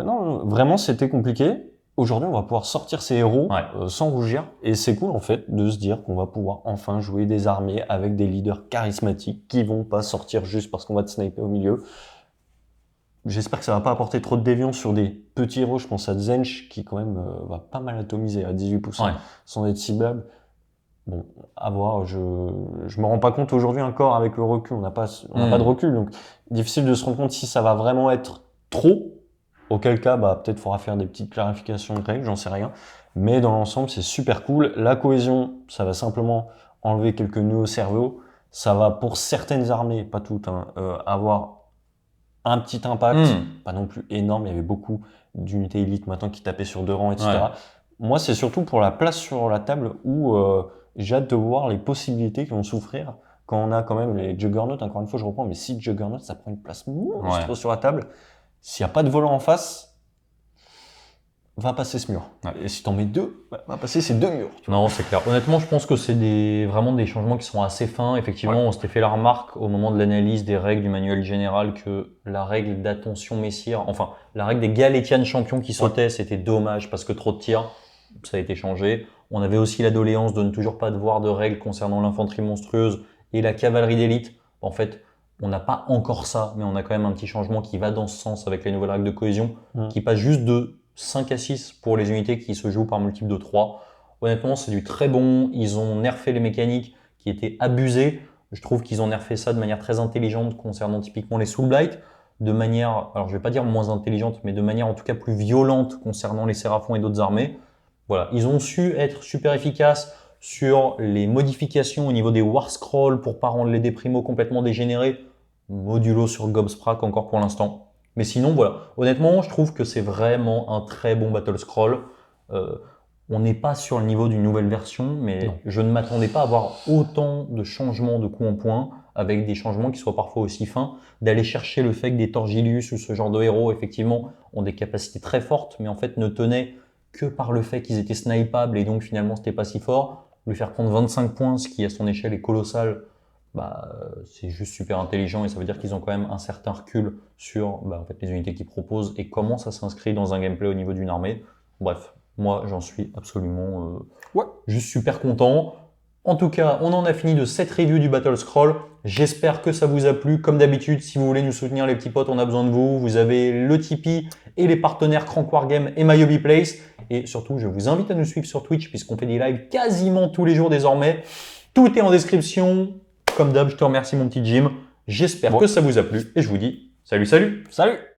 non, vraiment, c'était compliqué. Aujourd'hui, on va pouvoir sortir ces héros sans rougir, et c'est cool en fait de se dire qu'on va pouvoir enfin jouer des armées avec des leaders charismatiques qui vont pas sortir juste parce qu'on va te sniper au milieu. J'espère que ça va pas apporter trop de déviance sur des petits héros. Je pense à Zench qui quand même va pas mal atomiser à 18 pouces sans être ciblable. Bon, à voir. Je me rends pas compte aujourd'hui encore avec le recul. On n'a pas de recul, donc difficile de se rendre compte si ça va vraiment être trop. Auquel cas, peut-être faudra faire des petites clarifications de règles, j'en sais rien. Mais dans l'ensemble, c'est super cool. La cohésion, ça va simplement enlever quelques nœuds au cerveau. Ça va pour certaines armées, pas toutes, avoir un petit impact, pas non plus énorme. Il y avait beaucoup d'unités élites maintenant qui tapaient sur 2 rangs, etc. Moi, c'est surtout pour la place sur la table où j'ai hâte de voir les possibilités qui vont souffrir quand on a quand même les Juggernauts. Encore une fois, je reprends, mais si Juggernauts, ça prend une place monstre sur la table. S'il n'y a pas de volant en face, va passer ce mur. Et si t'en mets 2, va passer ces 2 murs. Non, c'est clair. Honnêtement, je pense que c'est vraiment des changements qui sont assez fins. Effectivement, on s'était fait la remarque au moment de l'analyse des règles du manuel général que la règle d'attention messire, enfin, la règle des Galétianes champions qui sautaient, c'était dommage parce que trop de tirs, ça a été changé. On avait aussi la doléance de ne toujours pas devoir de règles concernant l'infanterie monstrueuse et la cavalerie d'élite. En fait, on n'a pas encore ça, mais on a quand même un petit changement qui va dans ce sens avec les nouvelles règles de cohésion, qui passe juste de 5 à 6 pour les unités qui se jouent par multiple de 3. Honnêtement, c'est du très bon. Ils ont nerfé les mécaniques qui étaient abusées. Je trouve qu'ils ont nerfé ça de manière très intelligente concernant typiquement les Soul Blight, de manière, alors je vais pas dire moins intelligente, mais de manière en tout cas plus violente concernant les Séraphons et d'autres armées. Voilà, ils ont su être super efficaces Sur les modifications au niveau des War Scrolls pour pas rendre les déprimo complètement dégénérés, modulo sur Gobsprak encore pour l'instant. Mais sinon, voilà. Honnêtement, je trouve que c'est vraiment un très bon Battle Scroll. On n'est pas sur le niveau d'une nouvelle version, mais Non. je ne m'attendais pas à avoir autant de changements de coup en point, avec des changements qui soient parfois aussi fins, d'aller chercher le fait que des Torgilius ou ce genre de héros, effectivement, ont des capacités très fortes, mais en fait ne tenaient que par le fait qu'ils étaient snipables et donc finalement c'était pas si fort. Lui faire prendre 25 points, ce qui à son échelle est colossal, c'est juste super intelligent et ça veut dire qu'ils ont quand même un certain recul sur en fait, les unités qu'ils proposent et comment ça s'inscrit dans un gameplay au niveau d'une armée. Bref, moi j'en suis absolument juste super content. En tout cas, on en a fini de cette review du Battle Scroll. J'espère que ça vous a plu. Comme d'habitude, si vous voulez nous soutenir les petits potes, on a besoin de vous. Vous avez le Tipeee et les partenaires Crank Wargame et My Hobby Place. Et surtout, je vous invite à nous suivre sur Twitch puisqu'on fait des lives quasiment tous les jours désormais. Tout est en description. Comme d'hab, je te remercie mon petit Jim. J'espère que ça vous a plu et je vous dis salut. Salut!